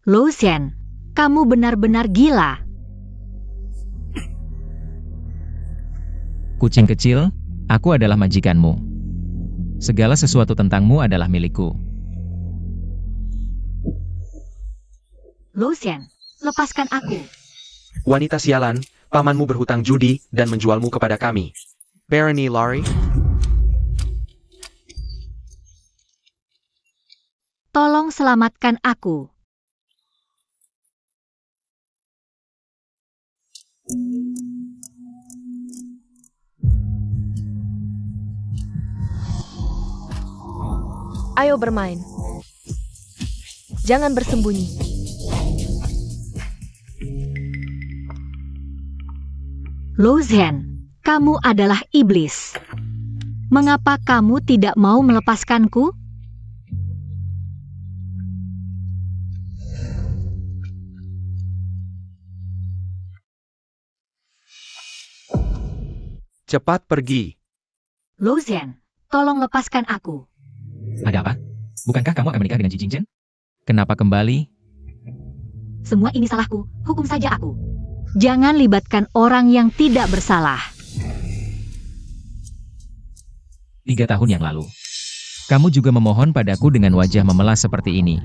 Lou Shen, kamu benar-benar gila. Kucing kecil, aku adalah majikanmu. Segala sesuatu tentangmu adalah milikku. Lou Shen, lepaskan aku. Wanita sialan, pamanmu berhutang judi dan menjualmu kepada kami. Barony Lari, Tolong selamatkan aku. Ayo bermain. Jangan bersembunyi. Lou Shen, kamu adalah iblis. Mengapa kamu tidak mau melepaskanku? cepat pergi. Lou Shen, tolong lepaskan aku. Ada apa? Bukankah kamu akan menikah dengan Ji Jingchen? Kenapa kembali? Semua ini salahku, hukum saja aku. Jangan libatkan orang yang tidak bersalah. 3 tahun yang lalu. Kamu juga memohon padaku dengan wajah memelas seperti ini.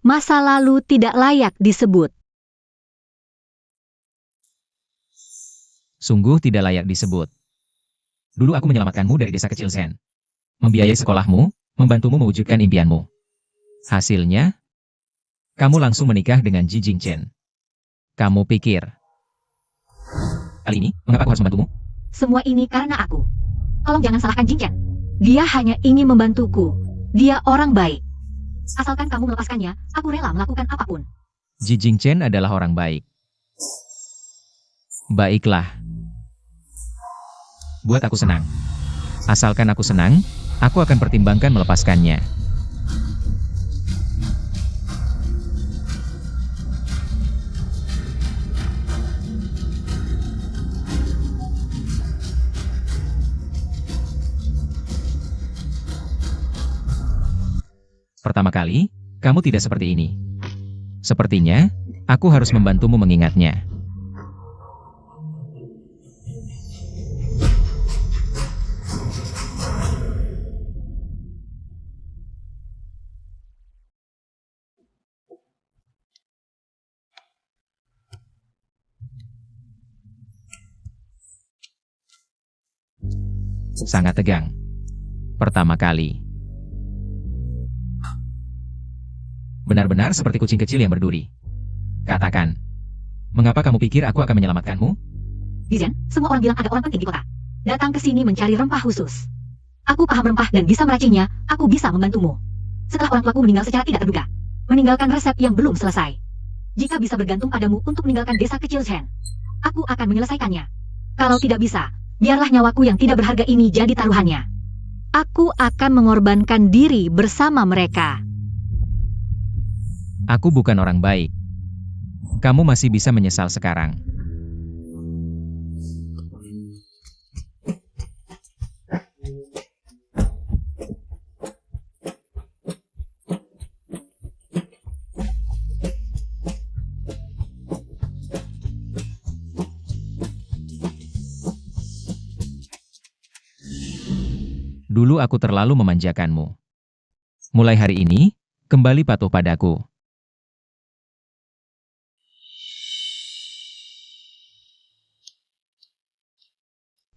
Masa lalu tidak layak disebut. Sungguh tidak layak disebut. Dulu aku menyelamatkanmu dari desa kecil Zen. Membiayai sekolahmu, membantumu mewujudkan impianmu. Hasilnya, kamu langsung menikah dengan Ji Jingchen. Kamu pikir, kali ini, mengapa aku harus membantumu? Semua ini karena aku. Tolong jangan salahkan Jingchen. Dia hanya ingin membantuku. Dia orang baik. Asalkan kamu melepaskannya, aku rela melakukan apapun. Ji Jingchen adalah orang baik. Baiklah. Buat aku senang. Asalkan aku senang, aku akan pertimbangkan melepaskannya. Pertama kali, kamu tidak seperti ini. Sepertinya, aku harus membantumu mengingatnya. Sangat tegang. Pertama kali. Benar-benar seperti kucing kecil yang berduri. Katakan, mengapa kamu pikir aku akan menyelamatkanmu? Dizen, semua orang bilang ada orang penting di kota. Datang ke sini mencari rempah khusus. Aku paham rempah dan bisa meraciknya, aku bisa membantumu. Setelah orang tuaku meninggal secara tidak terduga, meninggalkan resep yang belum selesai. Jika bisa bergantung padamu untuk meninggalkan desa kecil Chen, aku akan menyelesaikannya. Kalau tidak bisa, biarlah nyawaku yang tidak berharga ini jadi taruhannya. Aku akan mengorbankan diri bersama mereka. Aku bukan orang baik. Kamu masih bisa menyesal sekarang. Dulu aku terlalu memanjakanmu. Mulai hari ini, kembali patuh padaku.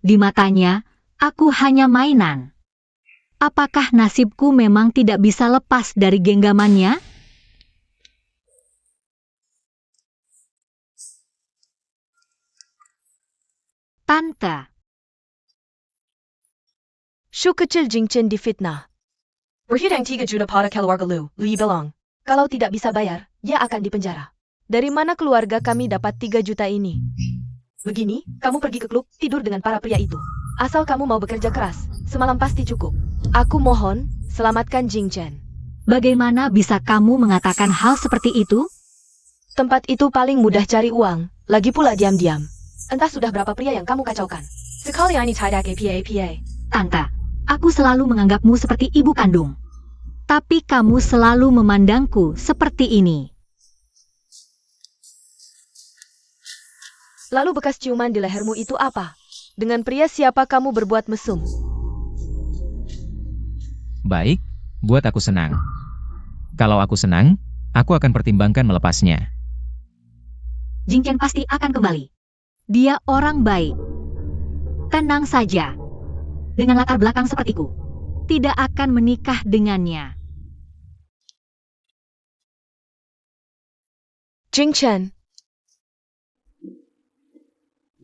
Di matanya, aku hanya mainan. Apakah nasibku memang tidak bisa lepas dari genggamannya? Tante, Shu kecil Jingchen difitnah. Berhidang 3 juta pada keluarga Lu bilang. Kalau tidak bisa bayar, dia akan dipenjara. Dari mana keluarga kami dapat 3 juta ini? Begini, kamu pergi ke klub, tidur dengan para pria itu. Asal kamu mau bekerja keras, semalam pasti cukup. Aku mohon, selamatkan Jingchen. bagaimana bisa kamu mengatakan hal seperti itu? Tempat itu paling mudah cari uang, lagi pula diam-diam. Entah sudah berapa pria yang kamu kacaukan. Sekali ini tidak apa. Tante, aku selalu menganggapmu seperti ibu kandung. Tapi kamu selalu memandangku seperti ini. Lalu bekas ciuman di lehermu itu apa? Dengan pria siapa kamu berbuat mesum? Baik, buat aku senang. Kalau aku senang, aku akan pertimbangkan melepasnya. Jing Chen pasti akan kembali. Dia orang baik. Tenang saja. Dengan latar belakang sepertiku, tidak akan menikah dengannya. Jing Chen,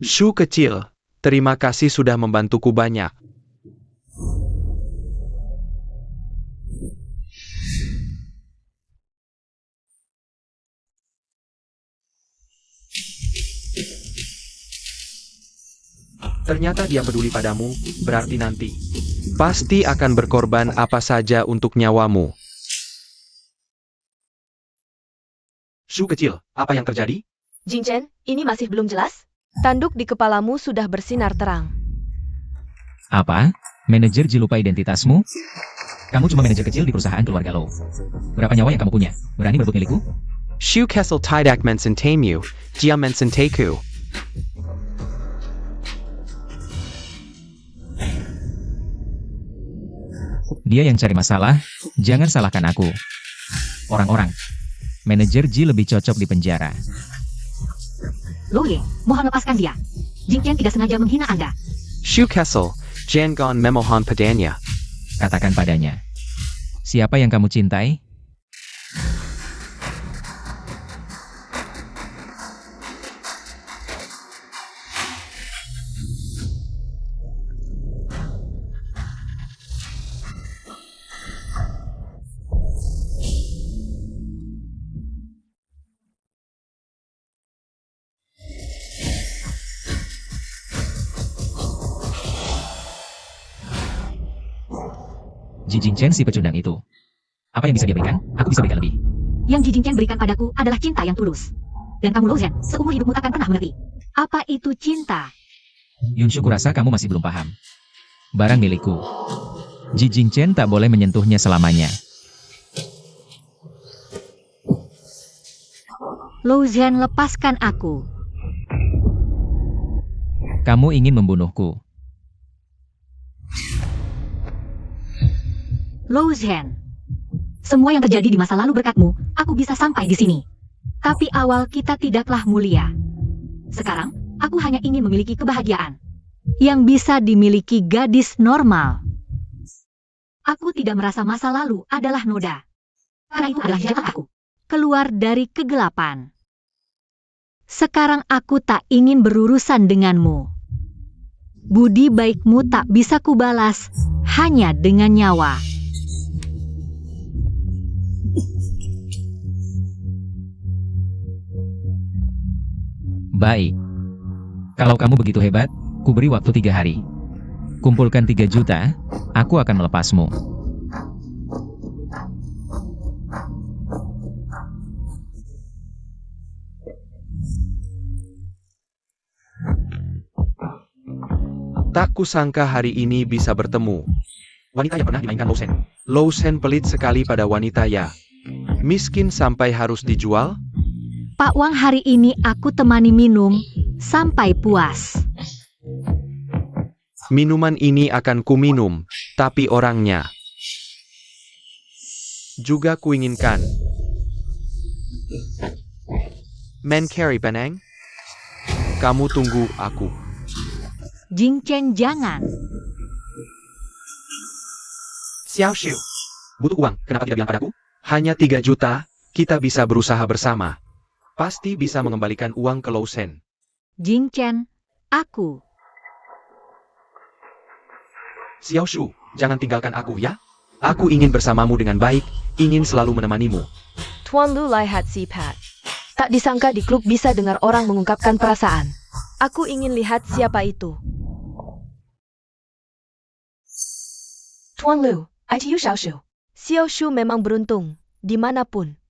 Shu kecil, terima kasih sudah membantuku banyak. Ternyata dia peduli padamu, berarti nanti pasti akan berkorban apa saja untuk nyawamu. Shu kecil, apa yang terjadi? Jing Chen, ini masih belum jelas? Tanduk di kepalamu sudah bersinar terang. Apa? Manajer Ji lupa identitasmu? Kamu cuma manajer kecil di perusahaan keluarga Lo. Berapa nyawa yang kamu punya? Berani berebut milikku? Shu kecil tidak mencintaimu, dia mencintaiku. Dia yang cari masalah, jangan salahkan aku. Orang-orang, manajer Ji lebih cocok di penjara. Lo Ye, mohon lepaskan dia. Jing Chen tidak sengaja menghina Anda. Shu kecil, jangan memohon padanya. Katakan padanya. Siapa yang kamu cintai? Ji Jing Chen si pecundang itu. Apa yang bisa dia berikan? Aku bisa berikan lebih. Yang Ji Jing Chen berikan padaku adalah cinta yang tulus. Dan kamu Lo Zhen, seumur hidupmu takkan pernah mengerti. Apa itu cinta? Yunshu kurasa kamu masih belum paham. Barang milikku. Ji Jing Chen tak boleh menyentuhnya selamanya. Lo Zhen, lepaskan aku. Kamu ingin membunuhku. Lo Zhen. Semua yang terjadi di masa lalu berkatmu, aku bisa sampai di sini. Tapi awal kita tidaklah mulia. Sekarang, aku hanya ingin memiliki kebahagiaan. Yang bisa dimiliki gadis normal. Aku tidak merasa masa lalu adalah noda. Karena itu adalah jalan aku. Keluar dari kegelapan. Sekarang aku tak ingin berurusan denganmu. Budi baikmu tak bisa kubalas hanya dengan nyawa. Baik. Kalau kamu begitu hebat, ku beri waktu 3 hari. Kumpulkan 3 juta, aku akan melepasmu. Tak kusangka hari ini bisa bertemu. Wanita yang pernah dimainkan Lo Zhen. Lo Zhen pelit sekali pada wanita ya. Miskin sampai harus dijual? Pak Wang, hari ini aku temani minum sampai puas. Minuman ini akan kuminum, tapi orangnya juga kuinginkan. Men carry Benang? Kamu tunggu aku. Jing Chen, jangan. Xiao Shu. Butuh uang, kenapa tidak bilang padaku? Hanya 3 juta, kita bisa berusaha bersama. Pasti bisa mengembalikan uang ke Lo Zhen. Jing Chen, aku. Xiao Shu, jangan tinggalkan aku ya. Aku ingin bersamamu dengan baik, ingin selalu menemanimu. Tuan Lu lihat si Pat. Tak disangka di klub bisa dengar orang mengungkapkan perasaan. Aku ingin lihat siapa itu. Tuan Lu, ITU Xiao Shu. Xiao Shu memang beruntung, dimanapun.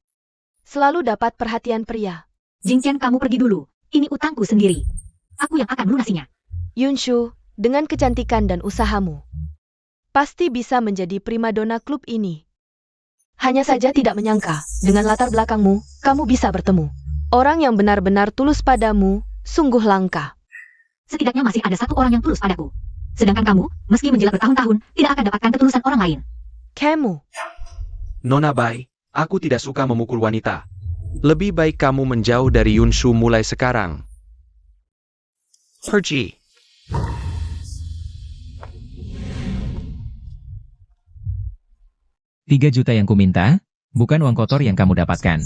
Selalu dapat perhatian pria. Jing Chen, kamu pergi dulu. Ini utangku sendiri. Aku yang akan melunasinya. Yunshu, Dengan kecantikan dan usahamu, pasti bisa menjadi primadona klub ini. Hanya saja tidak menyangka, dengan latar belakangmu, kamu bisa bertemu orang yang benar-benar tulus padamu, sungguh langka. Setidaknya masih ada satu orang yang tulus padaku. Sedangkan kamu, meski menjilat bertahun-tahun, tidak akan dapatkan ketulusan orang lain. Kamu, Nona Bai, aku tidak suka memukul wanita. Lebih baik kamu menjauh dari Yunshu mulai sekarang. Pergi. Rp3 juta yang kuminta, bukan uang kotor yang kamu dapatkan.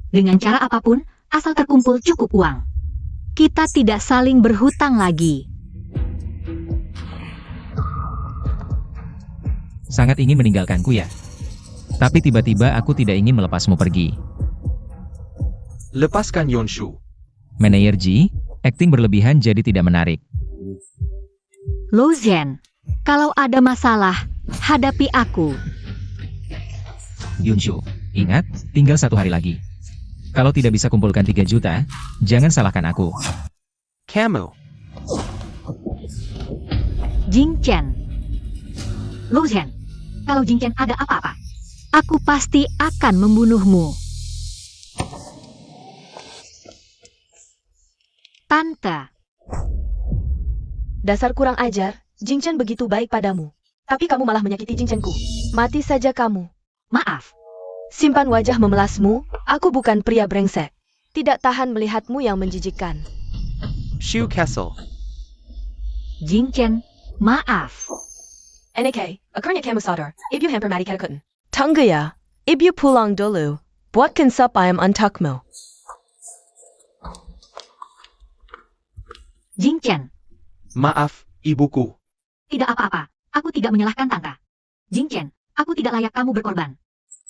Dengan cara apapun, asal terkumpul cukup uang. Kita tidak saling berhutang lagi. Sangat ingin meninggalkanku ya. Tapi tiba-tiba aku tidak ingin melepasmu pergi. Lepaskan Yunshu. Manajer Ji, akting berlebihan jadi tidak menarik. Lo Zhen, kalau ada masalah, hadapi aku. Yunshu, ingat, tinggal 1 hari lagi. Kalau tidak bisa kumpulkan 3 juta, jangan salahkan aku. Kamu. Jing Chen. Lo Zhen, kalau Jing Chen ada apa-apa, aku pasti akan membunuhmu. Tante, dasar kurang ajar, Jing Chen begitu baik padamu. Tapi kamu malah menyakiti Jing Chenku. Mati saja kamu. maaf. Simpan wajah memelasmu, aku bukan pria brengsek. Tidak tahan melihatmu yang menjijikkan. Shu Kessel. Jing Chen, maaf. NK, akhirnya kamu sadar, ibu hampir mati katakan. Tunggu ya, ibu pulang dulu. Buatkan sup ayam untukmu. Jing Chen, Maaf, ibuku. tidak apa-apa. Aku tidak menyalahkan Tante. Jing Chen, aku tidak layak kamu berkorban.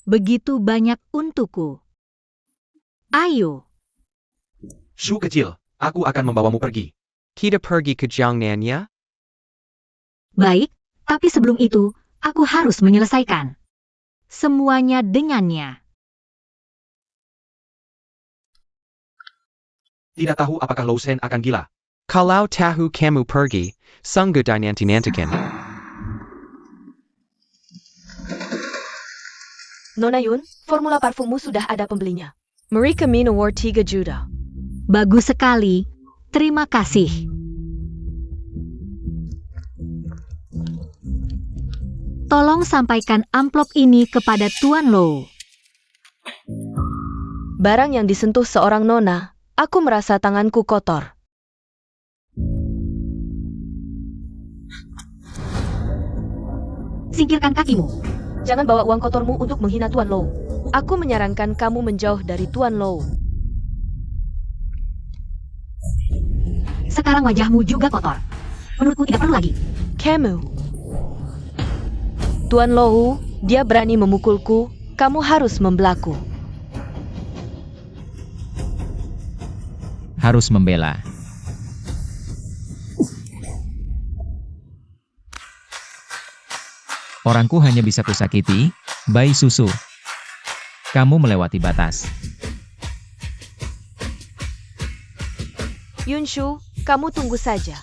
Begitu banyak untukku. Ayo. Shu kecil, aku akan membawamu pergi. Kita pergi ke Jiangnan ya? Baik, tapi sebelum itu, aku harus menyelesaikan semuanya dengannya. Tidak tahu apakah Lo Shen akan gila. Kalau tahu kamu pergi, sungguh dinanti-nantikan. Nona Yun, formula parfummu sudah ada pembelinya. Mereka menawar 3 juta. Bagus sekali. Terima kasih. Tolong sampaikan amplop ini kepada Tuan Lo. Barang yang disentuh seorang nona, aku merasa tanganku kotor. Singkirkan kakimu. Jangan bawa uang kotormu untuk menghina Tuan Lo. Aku menyarankan kamu menjauh dari Tuan Lo. Sekarang wajahmu juga kotor. Menurutku tidak perlu lagi. Kamu. Tuan Lo, dia berani memukulku, kamu harus membelaku. Harus membela. Orangku hanya bisa kusakiti, bayi susu. Kamu melewati batas. Yunshu, kamu tunggu saja.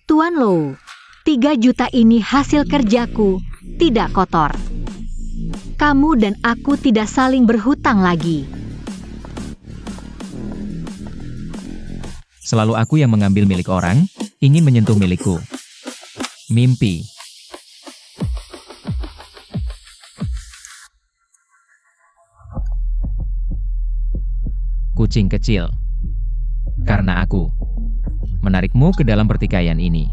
Tuan Lo, 3 juta ini hasil kerjaku, tidak kotor. Kamu dan aku tidak saling berhutang lagi. Selalu aku yang mengambil milik orang, ingin menyentuh milikku. Mimpi. Kucing kecil. Karena aku menarikmu ke dalam pertikaian ini.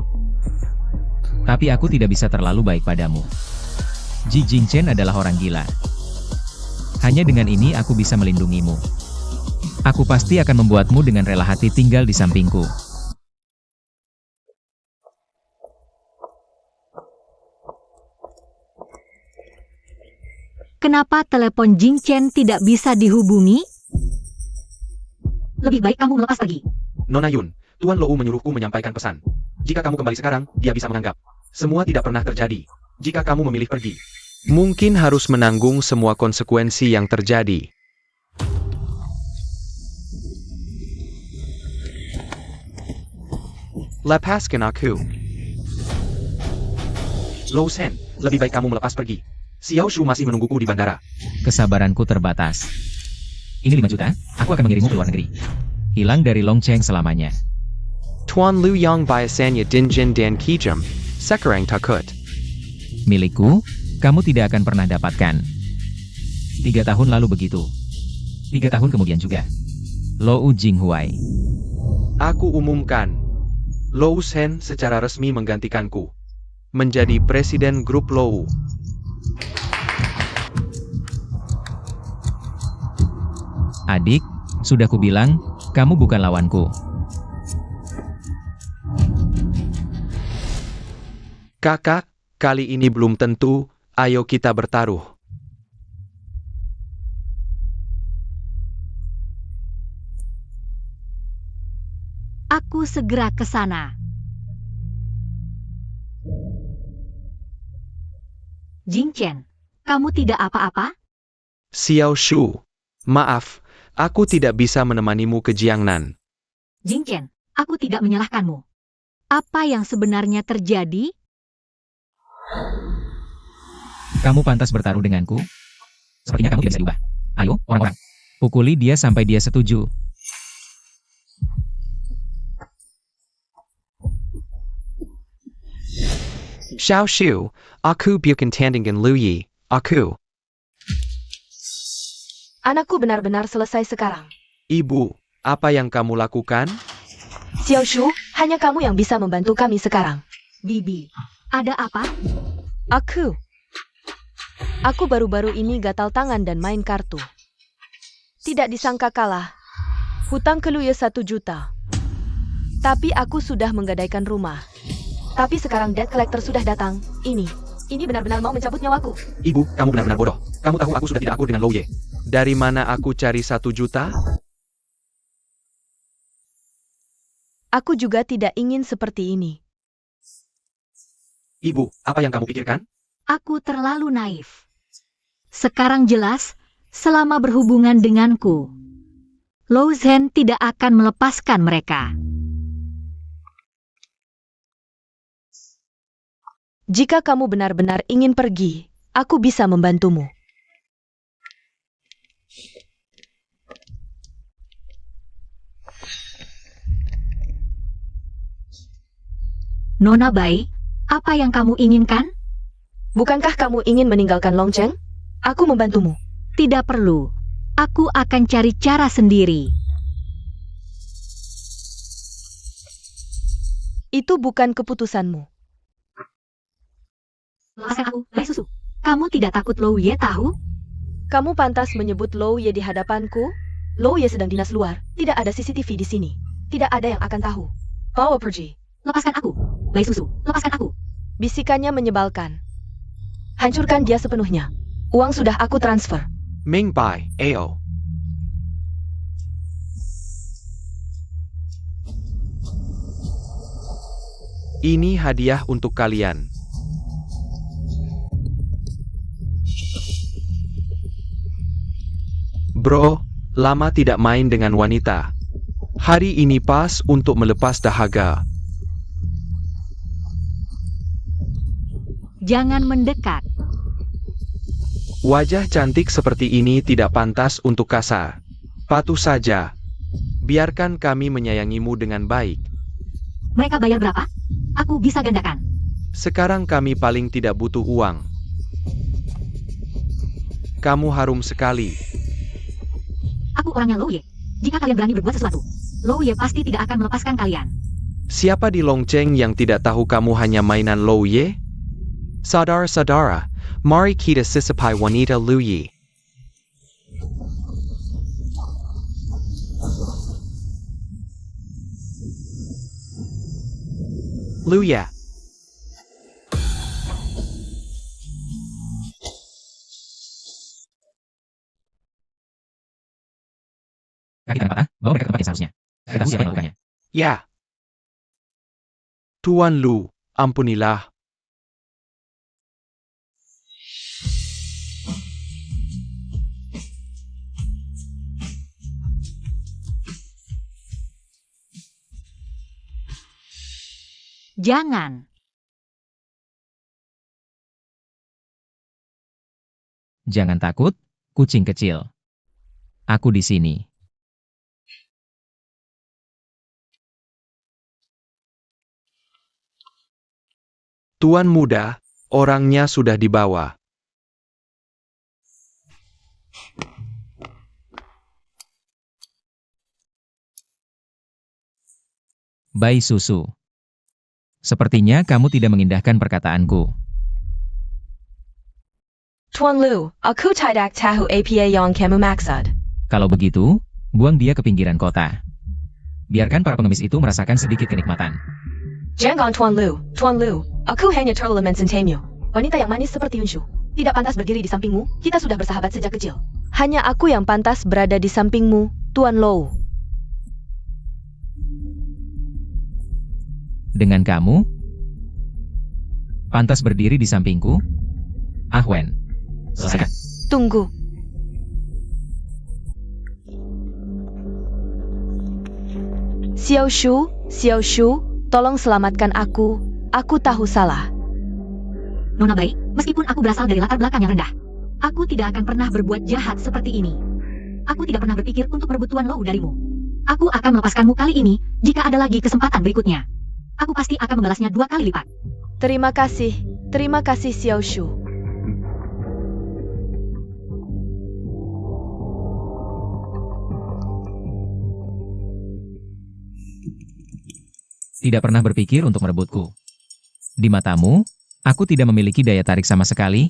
Tapi aku tidak bisa terlalu baik padamu. Ji Jingchen adalah orang gila. Hanya dengan ini aku bisa melindungimu. Aku pasti akan membuatmu dengan rela hati tinggal di sampingku. Kenapa telepon Jing Chen tidak bisa dihubungi? Lebih baik kamu melepas pergi. Nona Yun, Tuan Lou menyuruhku menyampaikan pesan. Jika kamu kembali sekarang, dia bisa menganggap semua tidak pernah terjadi. Jika kamu memilih pergi, Mungkin harus menanggung semua konsekuensi yang terjadi. Lepaskan aku. Lo Shen, lebih baik kamu melepas pergi. Xiao Shu masih menungguku di bandara. Kesabaranku terbatas. Ini 5 juta, aku akan mengirimmu ke luar negeri. Hilang dari Longcheng selamanya. Tuan Lu Yang biasanya Dinjin dan Kijam, sekarang takut. Milikku, kamu tidak akan pernah dapatkan. 3 tahun lalu begitu. 3 tahun kemudian juga. Lou Jinghuai. Aku umumkan, Lou Shen secara resmi menggantikanku. Menjadi presiden grup Lou. Adik, sudah kubilang, kamu bukan lawanku. Kakak, kali ini belum tentu, ayo kita bertaruh. Aku segera ke sana. Jing Chen, kamu tidak apa-apa? Xiao Shu, maaf, aku tidak bisa menemanimu ke Jiangnan. Jing Chen, aku tidak menyalahkanmu. Apa yang sebenarnya terjadi? Kamu pantas bertaruh denganku? Sepertinya kamu tidak bisa diubah. Ayo, orang-orang. Pukuli dia sampai dia setuju. Xiao Shu, aku bukan tandingan Lu Yi, aku. Anakku benar-benar selesai sekarang. Ibu, apa yang kamu lakukan? Xiao Shu, hanya kamu yang bisa membantu kami sekarang. Bibi, ada apa? Aku baru-baru ini gatal tangan dan main kartu. Tidak disangka kalah. Hutang ke Luye 1 juta. Tapi aku sudah menggadaikan rumah. Tapi sekarang debt collector sudah datang. Ini benar-benar mau mencabut nyawaku. Ibu, kamu benar-benar bodoh. Kamu tahu aku sudah tidak akur dengan Lou Ye. Dari mana aku cari 1 juta? Aku juga tidak ingin seperti ini. Ibu, apa yang kamu pikirkan? Aku terlalu naif. Sekarang jelas, selama berhubungan denganku, Lou Zhen tidak akan melepaskan mereka. Jika kamu benar-benar ingin pergi, aku bisa membantumu. Nona Bai, apa yang kamu inginkan? Bukankah kamu ingin meninggalkan Longcheng? Aku membantumu. Tidak perlu. Aku akan cari cara sendiri. Itu bukan keputusanmu. Lepaskan aku, Bai Susu. Kamu tidak takut Lou Ye tahu? Kamu pantas menyebut Lou Ye di hadapanku? Lou Ye sedang dinas luar. Tidak ada CCTV di sini. Tidak ada yang akan tahu. Bawa pergi. Lepaskan aku, Bai Susu. Lepaskan aku. Bisikannya menyebalkan. Hancurkan dia sepenuhnya. Uang sudah aku transfer. Ming Bai, AO. Ini hadiah untuk kalian. Bro, lama tidak main dengan wanita. Hari ini pas untuk melepas dahaga. Jangan mendekat. Wajah cantik seperti ini tidak pantas untuk kasar. Patuh saja. Biarkan kami menyayangimu dengan baik. Mereka bayar berapa? Aku bisa gandakan. Sekarang kami paling tidak butuh uang. Kamu harum sekali. Aku orangnya Lou Ye. Jika kalian berani berbuat sesuatu, Lou Ye pasti tidak akan melepaskan kalian. Siapa di Longcheng yang tidak tahu kamu hanya mainan Lou Ye? Saudara-saudara, mari kita sisipai wanita Lu Yi. Lu Ye. Kaki tangan patah, bawa mereka ke tempat yang seharusnya. Kita tahu siapa yang melakukannya. Ya. Tuan Lu, ampunilah. Jangan. Jangan takut, kucing kecil. Aku di sini. Tuan muda, orangnya sudah dibawa. Bayi susu. Sepertinya kamu tidak mengindahkan perkataanku. Tuan Lu, aku tidak tahu apa yang kamu maksud. Kalau begitu, buang dia ke pinggiran kota. Biarkan para pengemis itu merasakan sedikit kenikmatan. Jangan Tuan Lu, aku hanya terlalu mencintaimu. Wanita yang manis seperti Yunshu tidak pantas berdiri di sampingmu, kita sudah bersahabat sejak kecil. Hanya aku yang pantas berada di sampingmu, Tuan Lou. Dengan kamu? Pantas berdiri di sampingku? Ahwen. Selesai. Tunggu. Xiao Shu, tolong selamatkan aku tahu salah. Nona baik, meskipun aku berasal dari latar belakang yang rendah, aku tidak akan pernah berbuat jahat seperti ini. Aku tidak pernah berpikir untuk merebut Tuan Lou darimu. Aku akan melepaskanmu kali ini, jika ada lagi kesempatan berikutnya. Aku pasti akan membalasnya 2 kali lipat. Terima kasih Xiao Shu. Tidak pernah berpikir untuk merebutku. Di matamu, aku tidak memiliki daya tarik sama sekali.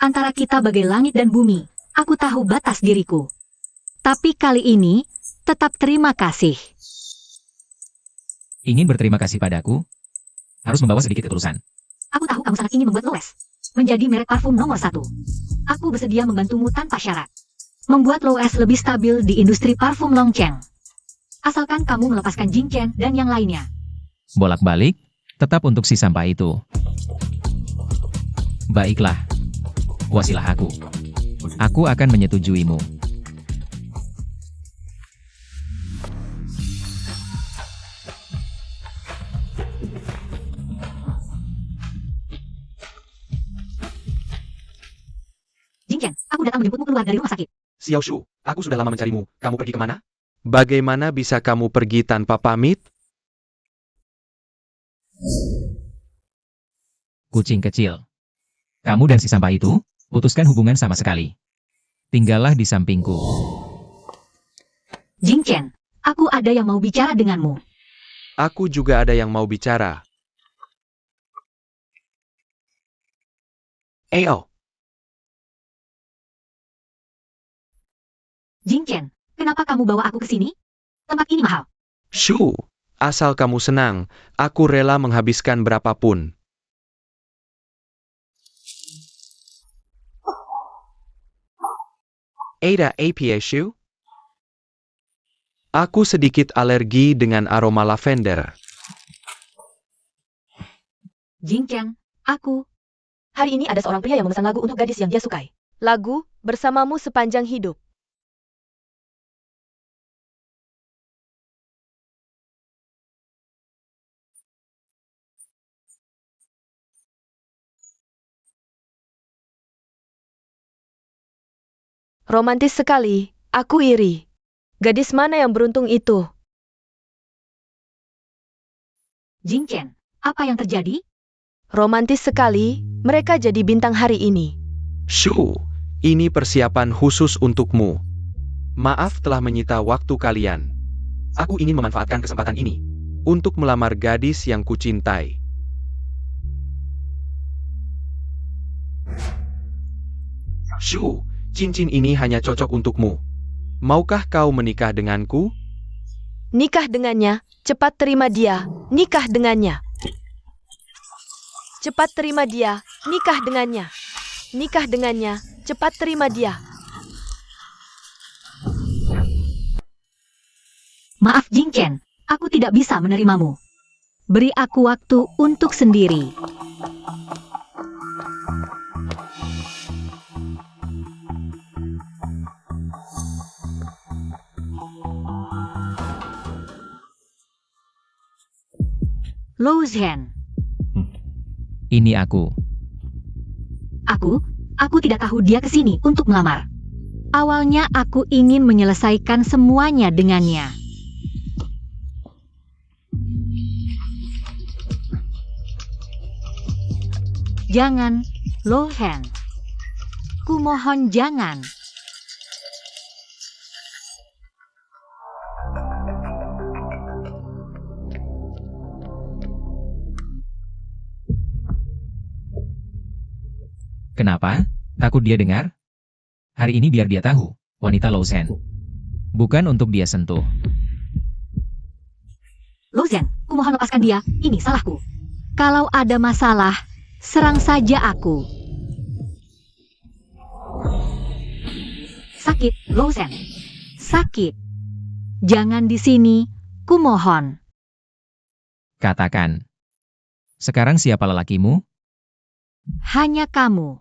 Antara kita bagai langit dan bumi, aku tahu batas diriku. Tapi kali ini, tetap terima kasih. Ingin berterima kasih padaku? Harus membawa sedikit ketulusan. Aku tahu kamu sangat ingin membuat Loes menjadi merek parfum nomor 1. Aku bersedia membantumu tanpa syarat. Membuat Loes lebih stabil di industri parfum Longcheng. Asalkan kamu melepaskan Jing Chen dan yang lainnya. Bolak-balik, tetap untuk si sampah itu. Baiklah. Puasilah aku. Aku akan menyetujuimu. Jing Chen, aku datang menjemputmu keluar dari rumah sakit. Xiao Shu, aku sudah lama mencarimu. Kamu pergi kemana? Bagaimana bisa kamu pergi tanpa pamit? Kucing kecil. Kamu dan si sampah itu, putuskan hubungan sama sekali. Tinggallah di sampingku. Jing Chen, aku ada yang mau bicara denganmu. Aku juga ada yang mau bicara. Ayo. Jing Chen, kenapa kamu bawa aku ke sini? Tempat ini mahal. Shu, asal kamu senang, aku rela menghabiskan berapapun. Ada apa Shu? Aku sedikit alergi dengan aroma lavender. Jing Chen, aku... Hari ini ada seorang pria yang memesan lagu untuk gadis yang dia sukai. Lagu, bersamamu sepanjang hidup. Romantis sekali, aku iri. Gadis mana yang beruntung itu? Jing Chen, apa yang terjadi? Romantis sekali, mereka jadi bintang hari ini. Shu, ini persiapan khusus untukmu. Maaf telah menyita waktu kalian. Aku ingin memanfaatkan kesempatan ini untuk melamar gadis yang kucintai. Shu, cincin ini hanya cocok untukmu. Maukah kau menikah denganku? Nikah dengannya, cepat terima dia, nikah dengannya. Cepat terima dia, nikah dengannya. Nikah dengannya, cepat terima dia. Maaf Jing Chen, aku tidak bisa menerimamu. Beri aku waktu untuk sendiri. Lou Zhen. Ini aku. Aku tidak tahu dia ke sini untuk melamar. Awalnya aku ingin menyelesaikan semuanya dengannya. Jangan, Lou Zhen. Kumohon jangan. Kenapa? Takut dia dengar? Hari ini biar dia tahu, wanita Lou Zhen. Bukan untuk dia sentuh. Lou Zhen, kumohon lepaskan dia. Ini salahku. Kalau ada masalah, serang saja aku. Sakit, Lou Zhen. Sakit. Jangan di sini, kumohon. Katakan. Sekarang siapa lelakimu? Hanya kamu.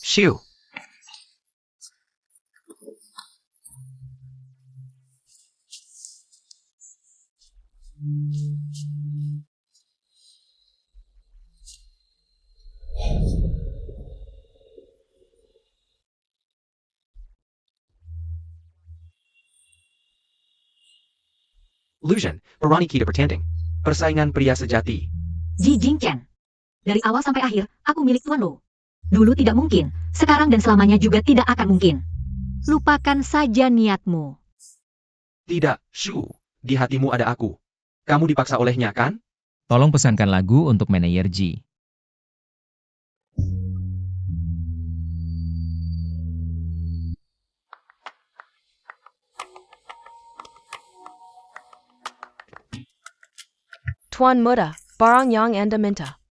Shoo. Illusion, Perani Kita bertanding. Persaingan pria sejati. Ji Jingchen. Dari awal sampai akhir, aku milik Tuan Lou. Dulu tidak mungkin, sekarang dan selamanya juga tidak akan mungkin. Lupakan saja niatmu. Tidak, Shu. Di hatimu ada aku. Kamu dipaksa olehnya, kan? Tolong pesankan lagu untuk manajer Ji. Tuan Muda, barang yang Anda minta.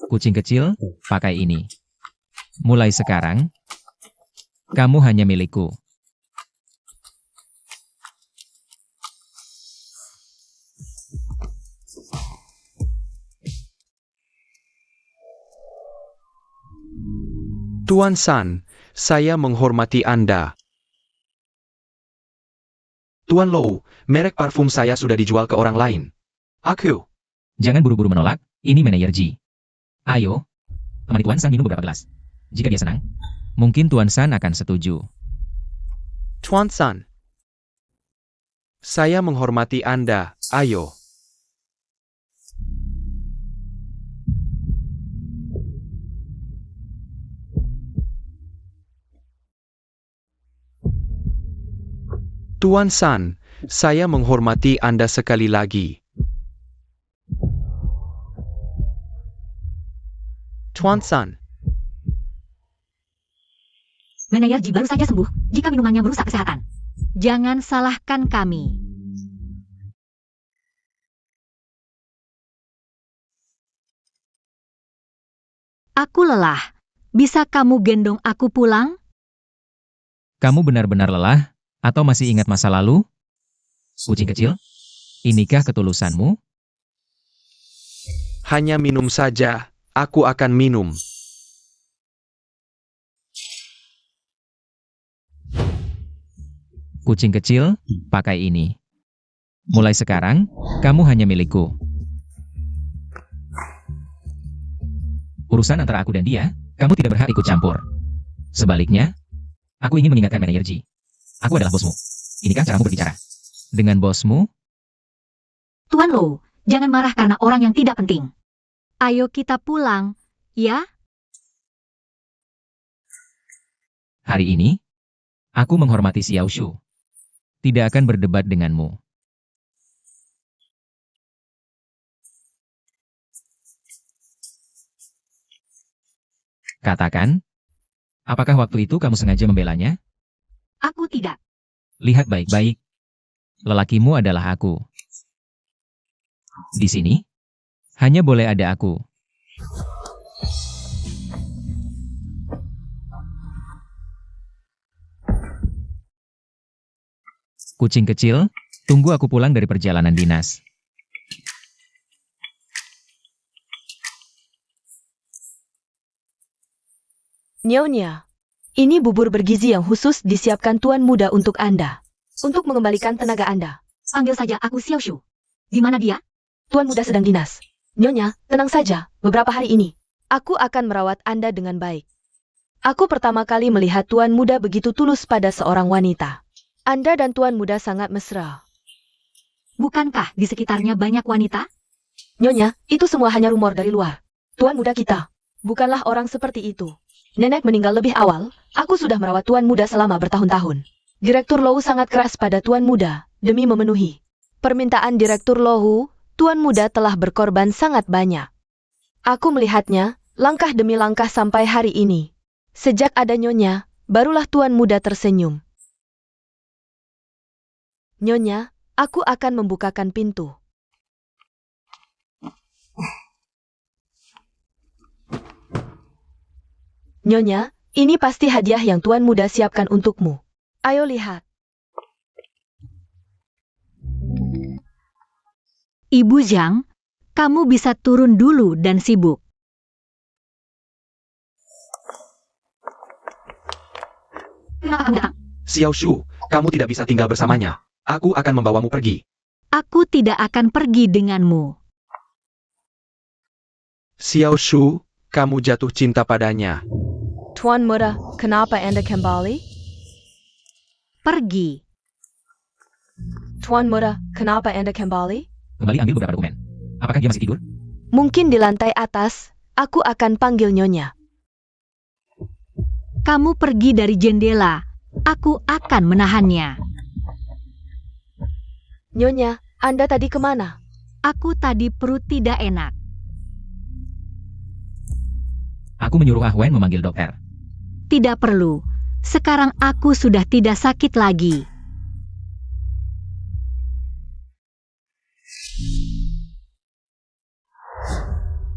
Kucing kecil, pakai ini. Mulai sekarang, kamu hanya milikku. Tuan San, saya menghormati Anda. Tuan Lou, merek parfum saya sudah dijual ke orang lain. Aku. Jangan buru-buru menolak, ini manajer Ji. Ayo, temani Tuan San minum beberapa gelas. Jika dia senang, mungkin Tuan San akan setuju. Tuan San. Saya menghormati Anda. Ayo. Tuan San, saya menghormati Anda sekali lagi. Tuan San. Manajer Ji baru saja sembuh jika minumannya merusak kesehatan. Jangan salahkan kami. Aku lelah. Bisa kamu gendong aku pulang? Kamu benar-benar lelah, atau masih ingat masa lalu? Kucing kecil, inikah ketulusanmu? Hanya minum saja. Aku akan minum. Kucing kecil, pakai ini. Mulai sekarang, kamu hanya milikku. Urusan antara aku dan dia, kamu tidak berhak ikut campur. Sebaliknya, aku ingin mengingatkan manajer Ji. Aku adalah bosmu. Inikah caramu berbicara? Dengan bosmu? Tuan Lou, jangan marah karena orang yang tidak penting. Ayo kita pulang, ya? Hari ini, aku menghormati Xiao Shu. Tidak akan berdebat denganmu. Katakan, apakah waktu itu kamu sengaja membelanya? Aku tidak. Lihat baik-baik. Lelakimu adalah aku. Di sini, hanya boleh ada aku. Kucing kecil, tunggu aku pulang dari perjalanan dinas. Nyonya, ini bubur bergizi yang khusus disiapkan Tuan Muda untuk Anda. Untuk mengembalikan tenaga Anda. Panggil saja aku Xiao Shu. Di mana dia? Tuan Muda sedang dinas. Nyonya, tenang saja, beberapa hari ini. Aku akan merawat Anda dengan baik. Aku pertama kali melihat Tuan Muda begitu tulus pada seorang wanita. Anda dan Tuan Muda sangat mesra. Bukankah di sekitarnya banyak wanita? Nyonya, itu semua hanya rumor dari luar. Tuan Muda kita bukanlah orang seperti itu. Nenek meninggal lebih awal, aku sudah merawat Tuan Muda selama bertahun-tahun. Direktur Lohu sangat keras pada Tuan Muda, demi memenuhi permintaan Direktur Lohu, Tuan Muda telah berkorban sangat banyak. Aku melihatnya, langkah demi langkah sampai hari ini. Sejak ada Nyonya, barulah Tuan Muda tersenyum. Nyonya, aku akan membukakan pintu. Nyonya, ini pasti hadiah yang Tuan Muda siapkan untukmu. Ayo lihat. Ibu Zhang, kamu bisa turun dulu dan sibuk. Kenapa kamu datang? Xiao Shu, kamu tidak bisa tinggal bersamanya. Aku akan membawamu pergi. Aku tidak akan pergi denganmu. Xiao Shu, kamu jatuh cinta padanya. Tuan Muda, kenapa Anda kembali? Pergi. Tuan Muda, kenapa Anda kembali? Kembali ambil beberapa dokumen. Apakah dia masih tidur? Mungkin di lantai atas, aku akan panggil Nyonya. Kamu pergi dari jendela. Aku akan menahannya. Nyonya, Anda tadi kemana? Aku tadi perut tidak enak. Aku menyuruh Ahwen memanggil dokter. Tidak perlu. Sekarang aku sudah tidak sakit lagi.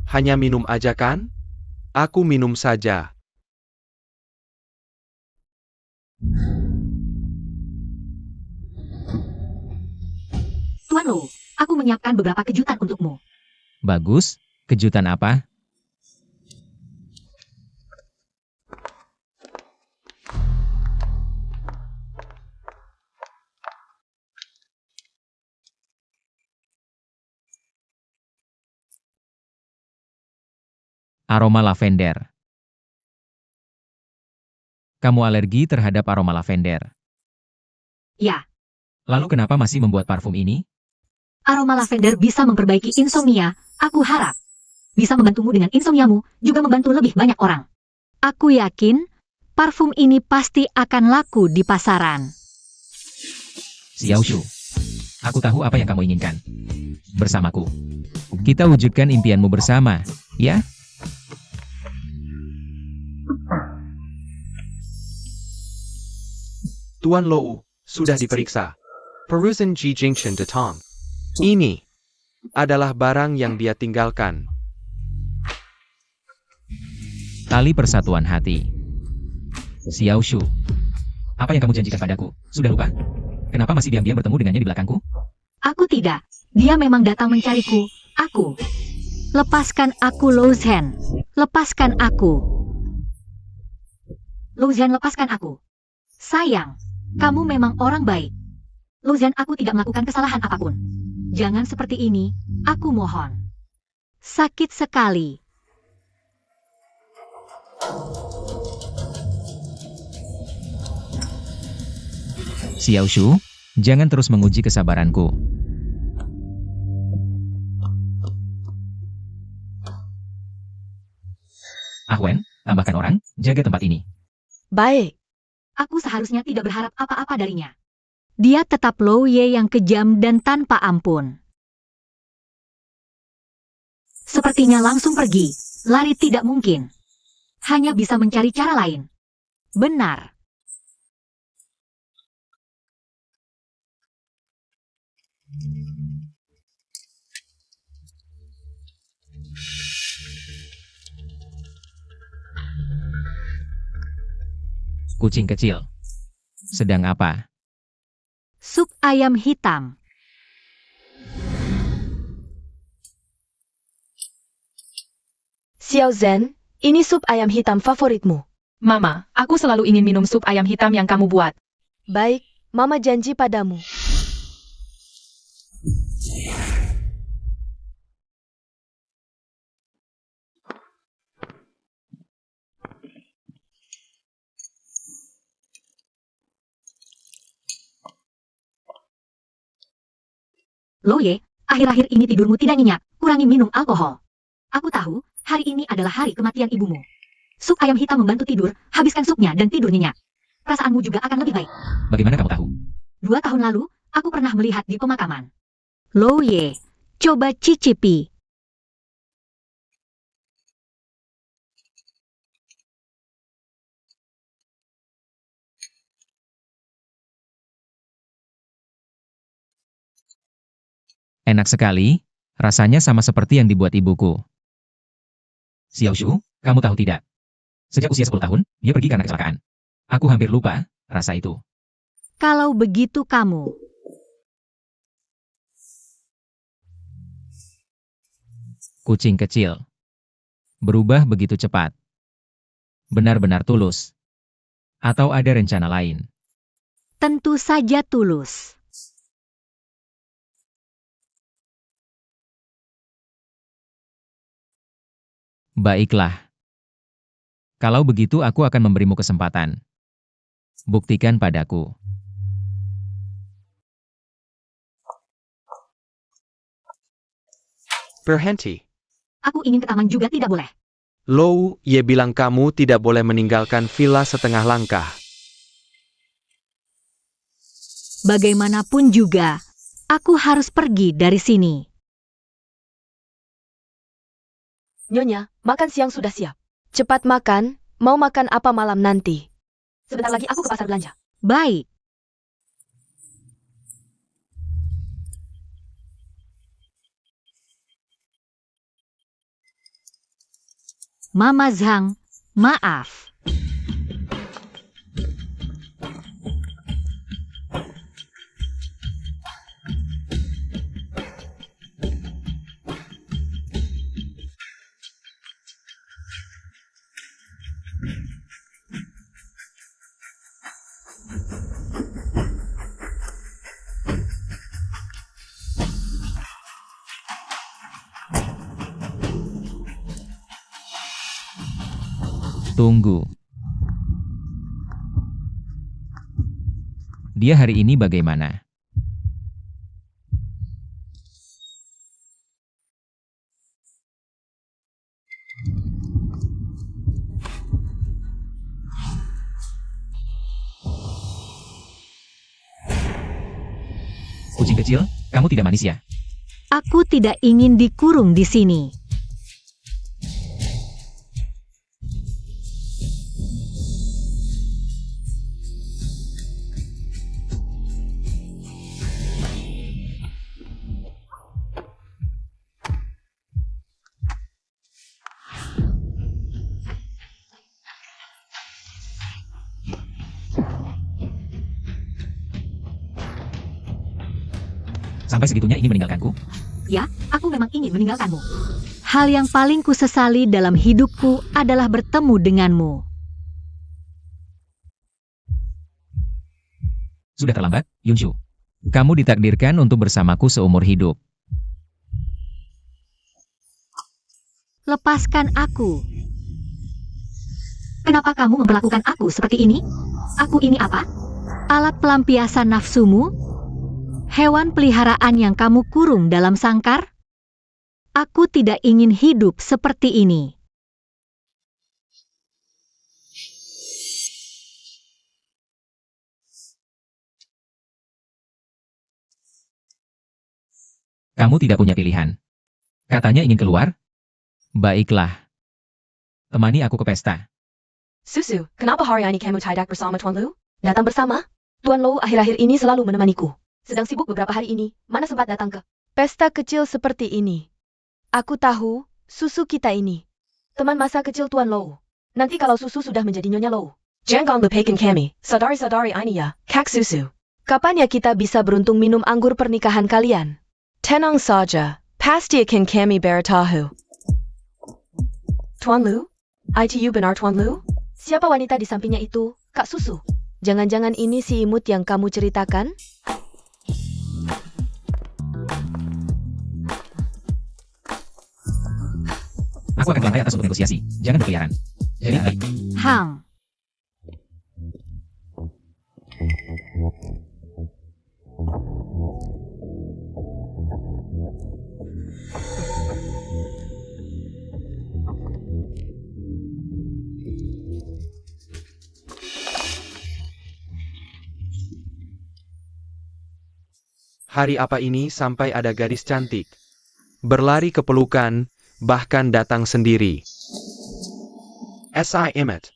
Hanya minum aja kan? Aku minum saja. Tuan Lo, aku menyiapkan beberapa kejutan untukmu. Bagus, kejutan apa? Aroma lavender. Kamu alergi terhadap aroma lavender. Ya, Lalu kenapa masih membuat parfum ini? aroma lavender bisa memperbaiki insomnia. Aku harap bisa membantumu dengan insomniamu, juga membantu lebih banyak orang. Aku yakin parfum ini pasti akan laku di pasaran. Xiao Shu, aku tahu apa yang kamu inginkan. Bersamaku, kita wujudkan impianmu bersama, ya? Tuan Lou, sudah diperiksa. Perusan Ji Jingshan de Tong. Ini adalah barang yang dia tinggalkan. Tali persatuan hati. Xiao Shu, apa yang kamu janjikan padaku? Sudah lupa? Kenapa masih diam-diam bertemu dengannya di belakangku? Aku tidak. Dia memang datang mencariku. Aku. Lepaskan aku, Lou Zhen. Lepaskan aku. Lou Zhen, lepaskan aku. Sayang, kamu memang orang baik. Lou Zhen, aku tidak melakukan kesalahan apapun. Jangan seperti ini, aku mohon. Sakit sekali. Xiao Shu, jangan terus menguji kesabaranku. Ahwen, tambahkan orang, jaga tempat ini. Baik. Aku seharusnya tidak berharap apa-apa darinya. Dia tetap Lou Ye yang kejam dan tanpa ampun. Sepertinya langsung pergi. Lari tidak mungkin. Hanya bisa mencari cara lain. Benar. Kucing kecil. Sedang apa? Sup ayam hitam. Xiao Zhen, ini sup ayam hitam favoritmu. Mama, aku selalu ingin minum sup ayam hitam yang kamu buat. Baik, Mama janji padamu. Lo Ye, akhir-akhir ini tidurmu tidak nyenyak, kurangi minum alkohol. Aku tahu, hari ini adalah hari kematian ibumu. Sup ayam hitam membantu tidur, habiskan supnya dan tidur nyenyak. Perasaanmu juga akan lebih baik. Bagaimana kamu tahu? 2 tahun lalu, aku pernah melihat di pemakaman. Lo Ye, coba cicipi. Enak sekali, rasanya sama seperti yang dibuat ibuku. Xiaoshu, kamu tahu tidak? Sejak usia 10 tahun, dia pergi karena kecelakaan. Aku hampir lupa rasa itu. Kalau begitu kamu. Kucing kecil. Berubah begitu cepat. Benar-benar tulus. Atau ada rencana lain? Tentu saja tulus. Baiklah. Kalau begitu aku akan memberimu kesempatan. Buktikan padaku. Berhenti. Aku ingin ke taman juga tidak boleh. Lo Ye bilang kamu tidak boleh meninggalkan villa setengah langkah. Bagaimanapun juga, aku harus pergi dari sini. Nyonya, makan siang sudah siap. Cepat makan, mau makan apa malam nanti? Sebentar lagi aku ke pasar belanja. Baik. Mama Zhang, maaf. Tunggu. Dia hari ini bagaimana? Kucing kecil, kamu tidak manis ya? Aku tidak ingin dikurung di sini. Sampai segitunya ingin meninggalkanku? Ya, aku memang ingin meninggalkanmu. Hal yang paling kusesali dalam hidupku adalah bertemu denganmu. Sudah terlambat, Yunshu. Kamu ditakdirkan untuk bersamaku seumur hidup. Lepaskan aku. Kenapa kamu memperlakukan aku seperti ini? Aku ini apa? Alat pelampiasan nafsumu? Hewan peliharaan yang kamu kurung dalam sangkar? Aku tidak ingin hidup seperti ini. Kamu tidak punya pilihan. Katanya ingin keluar? Baiklah. Temani aku ke pesta. Susu, kenapa hari ini kamu tidak bersama Tuan Lu? Datang bersama? Tuan Lu akhir-akhir ini selalu menemaniku. Sedang sibuk beberapa hari ini, mana sempat datang ke pesta kecil seperti ini. Aku tahu, Susu kita ini. Teman masa kecil Tuan Lu. Nanti kalau Susu sudah menjadi Nyonya Lu, Jangan lupakan kami, saudari-saudari ini ya, Kak Susu. Kapan ya kita bisa beruntung minum anggur pernikahan kalian? Tenang saja, pasti akan kami beritahu. Tuan Lu? ITU benar Tuan Lu? Siapa wanita di sampingnya itu, Kak Susu? Jangan-jangan ini si imut yang kamu ceritakan? Aku akan ke lantai atas untuk negosiasi. Jangan berkeliaran. Jadi, Hang. Hari apa ini sampai ada gadis cantik? Berlari ke pelukan, bahkan datang sendiri. S.I. Emmet.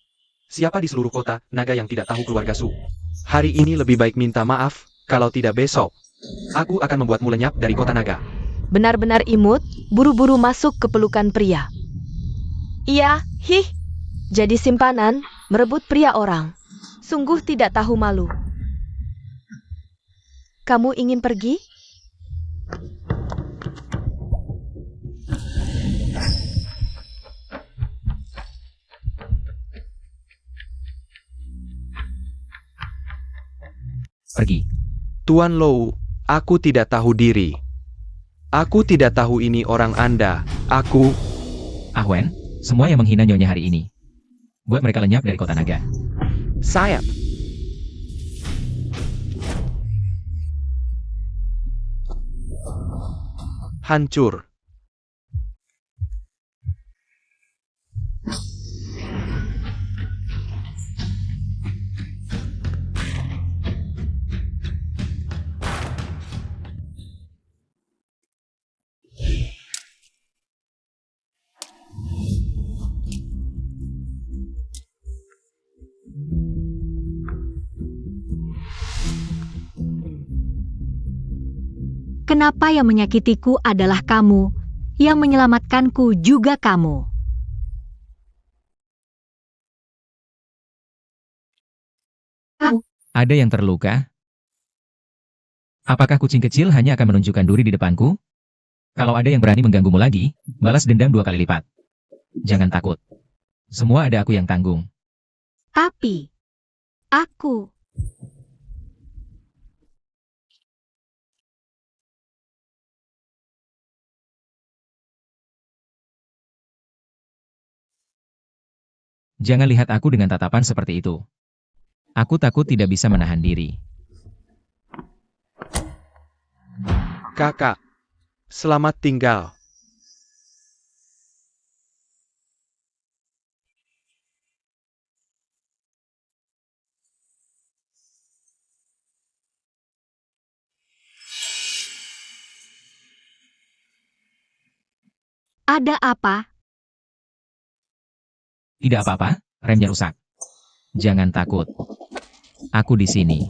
Siapa di seluruh kota naga yang tidak tahu keluarga Su? Hari ini lebih baik minta maaf, kalau tidak besok. Aku akan membuatmu lenyap dari kota naga. Benar-benar imut, buru-buru masuk ke pelukan pria. Iya, jadi simpanan, merebut pria orang. Sungguh tidak tahu malu. Kamu ingin pergi? pergi. Tuan Lou, aku tidak tahu diri. Aku tidak tahu ini orang Anda. Aku... Ahwen, semua yang menghina nyonya hari ini. Buat mereka lenyap dari kota naga. Sayap. Hancur. Kenapa yang menyakitiku adalah kamu, yang menyelamatkanku juga kamu. Ada yang terluka? Apakah kucing kecil hanya akan menunjukkan duri di depanku? Kalau ada yang berani mengganggumu lagi, balas dendam 2 kali lipat. Jangan takut. Semua ada aku yang tanggung. Tapi, aku... Jangan lihat aku dengan tatapan seperti itu. Aku takut tidak bisa menahan diri. Kakak. Selamat tinggal. Ada apa? Tidak apa-apa, remnya rusak. Jangan takut. Aku di sini.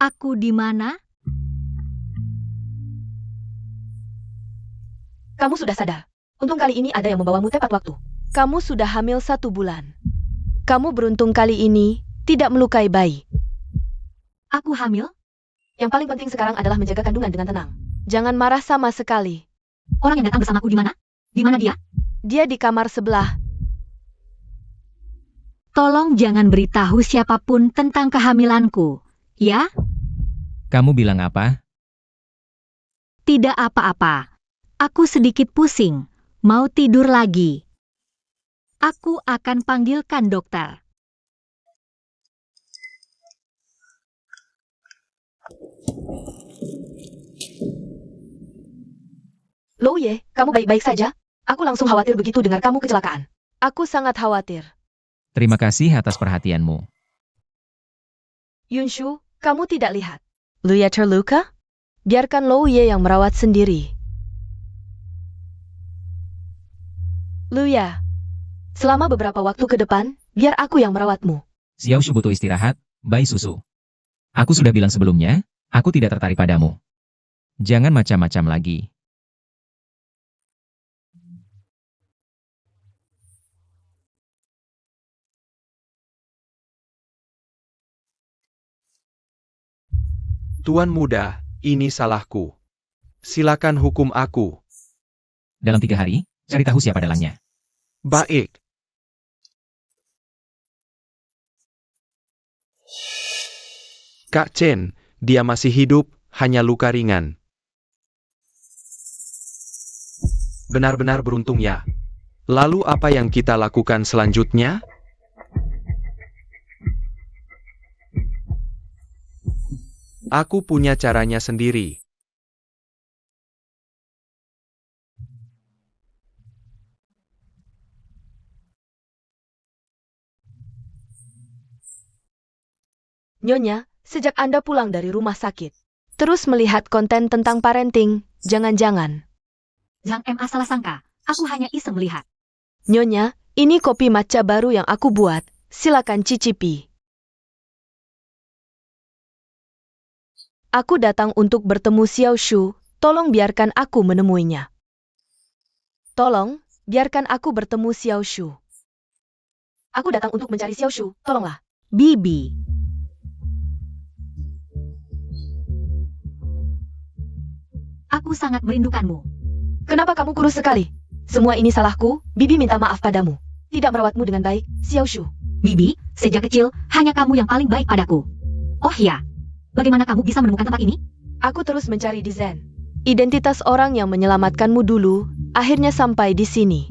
Aku di mana? Kamu sudah sadar. Untung kali ini ada yang membawamu tepat waktu. Kamu sudah hamil 1 bulan. Kamu beruntung kali ini tidak melukai bayi. Aku hamil? Yang paling penting sekarang adalah menjaga kandungan dengan tenang. Jangan marah sama sekali. Orang yang datang bersamaku di mana? Di mana dia? Dia di kamar sebelah. Tolong jangan beritahu siapapun tentang kehamilanku, ya? Kamu bilang apa? Tidak apa-apa. Aku sedikit pusing. Mau tidur lagi. Aku akan panggilkan dokter. Lou Ye, kamu baik-baik saja? Aku langsung khawatir begitu dengar kamu kecelakaan. Aku sangat khawatir. Terima kasih atas perhatianmu. Yunshu, kamu tidak lihat. Luya terluka? Biarkan Lou Ye yang merawat sendiri. Luya, selama beberapa waktu ke depan, biar aku yang merawatmu. Xiao Shu butuh istirahat, Bai Susu. Aku sudah bilang sebelumnya, aku tidak tertarik padamu. Jangan macam-macam lagi. Tuan muda, ini salahku. Silakan hukum aku. Dalam 3 hari, cari tahu siapa dalangnya. Baik. Kak Chen, dia masih hidup, hanya luka ringan. Benar-benar beruntung ya. Lalu apa yang kita lakukan selanjutnya? Aku punya caranya sendiri. Nyonya, sejak Anda pulang dari rumah sakit, terus melihat konten tentang parenting, jangan-jangan. Zhang Ma salah sangka, aku hanya iseng melihat. Nyonya, ini kopi matcha baru yang aku buat, silakan cicipi. Aku datang untuk bertemu Xiao Shu, tolong biarkan aku menemuinya. Tolong, biarkan aku bertemu Xiao Shu. Aku datang untuk mencari Xiao Shu, tolonglah. Bibi. Aku sangat merindukanmu. Kenapa kamu kurus sekali? Semua ini salahku, Bibi minta maaf padamu. Tidak merawatmu dengan baik, Xiao Shu. Bibi, sejak kecil, hanya kamu yang paling baik padaku. Oh ya, bagaimana kamu bisa menemukan tempat ini? Aku terus mencari di Zen. Identitas orang yang menyelamatkanmu dulu, akhirnya sampai di sini.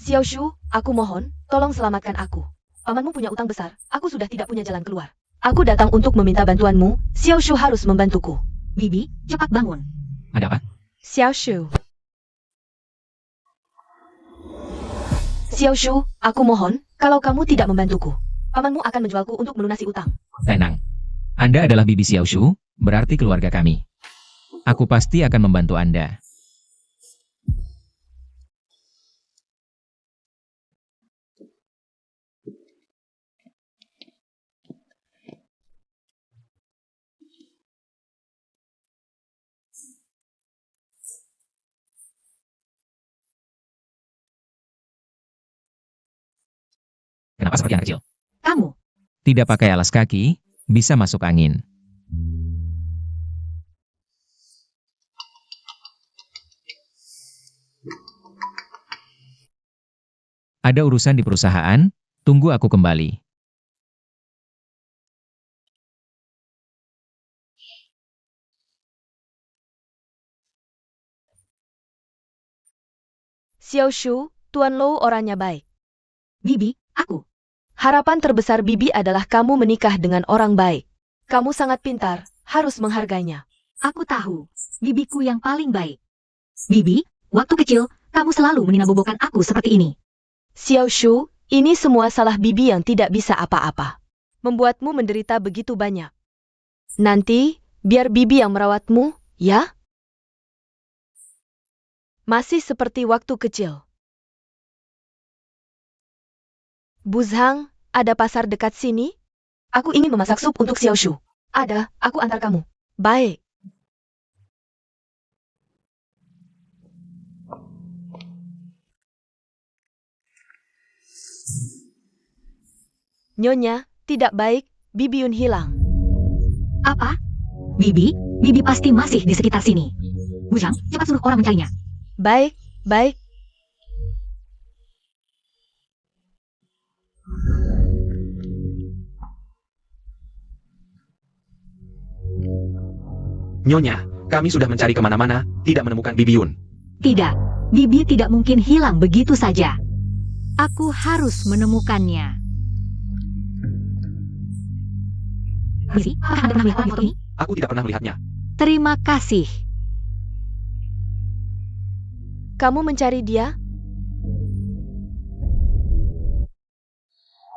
Xiao Shu, aku mohon, tolong selamatkan aku. Pamanmu punya utang besar, aku sudah tidak punya jalan keluar. Aku datang untuk meminta bantuanmu, Xiao Shu harus membantuku. Bibi, cepat bangun. Ada apa? Xiao Shu. Xiao Shu, aku mohon, kalau kamu tidak membantuku, pamanmu akan menjualku untuk melunasi utang. Tenang. Anda adalah Bibi Xiao Shu, berarti keluarga kami. Aku pasti akan membantu Anda. Kenapa seperti anak kecil? Kamu, Tidak pakai alas kaki, bisa masuk angin. Ada urusan di perusahaan, tunggu aku kembali. Xiao Shu, Tuan Lou orangnya baik. Bibi, aku. Harapan terbesar Bibi adalah kamu menikah dengan orang baik. Kamu sangat pintar, harus menghargainya. Aku tahu, bibiku yang paling baik. Bibi, waktu kecil, kamu selalu meninabobokan aku seperti ini. Xiao Shu, ini semua salah Bibi yang tidak bisa apa-apa. Membuatmu menderita begitu banyak. Nanti, biar Bibi yang merawatmu, ya? Masih seperti waktu kecil. Bu Zhang, ada pasar dekat sini? Aku ingin memasak sup untuk Xiao Shu. Ada, aku antar kamu. Baik. Nyonya, tidak baik, Bibi Yun hilang. Apa? Bibi? Bibi pasti masih di sekitar sini. Bujang, cepat suruh orang mencarinya. Baik, baik. Nyonya, kami sudah mencari kemana-mana, tidak menemukan Bibi Yun. Tidak, Bibi tidak mungkin hilang begitu saja. Aku harus menemukannya. Bibi, apakah Anda pernah melihat orang di foto ini? Aku tidak pernah melihatnya. Terima kasih. Kamu mencari dia?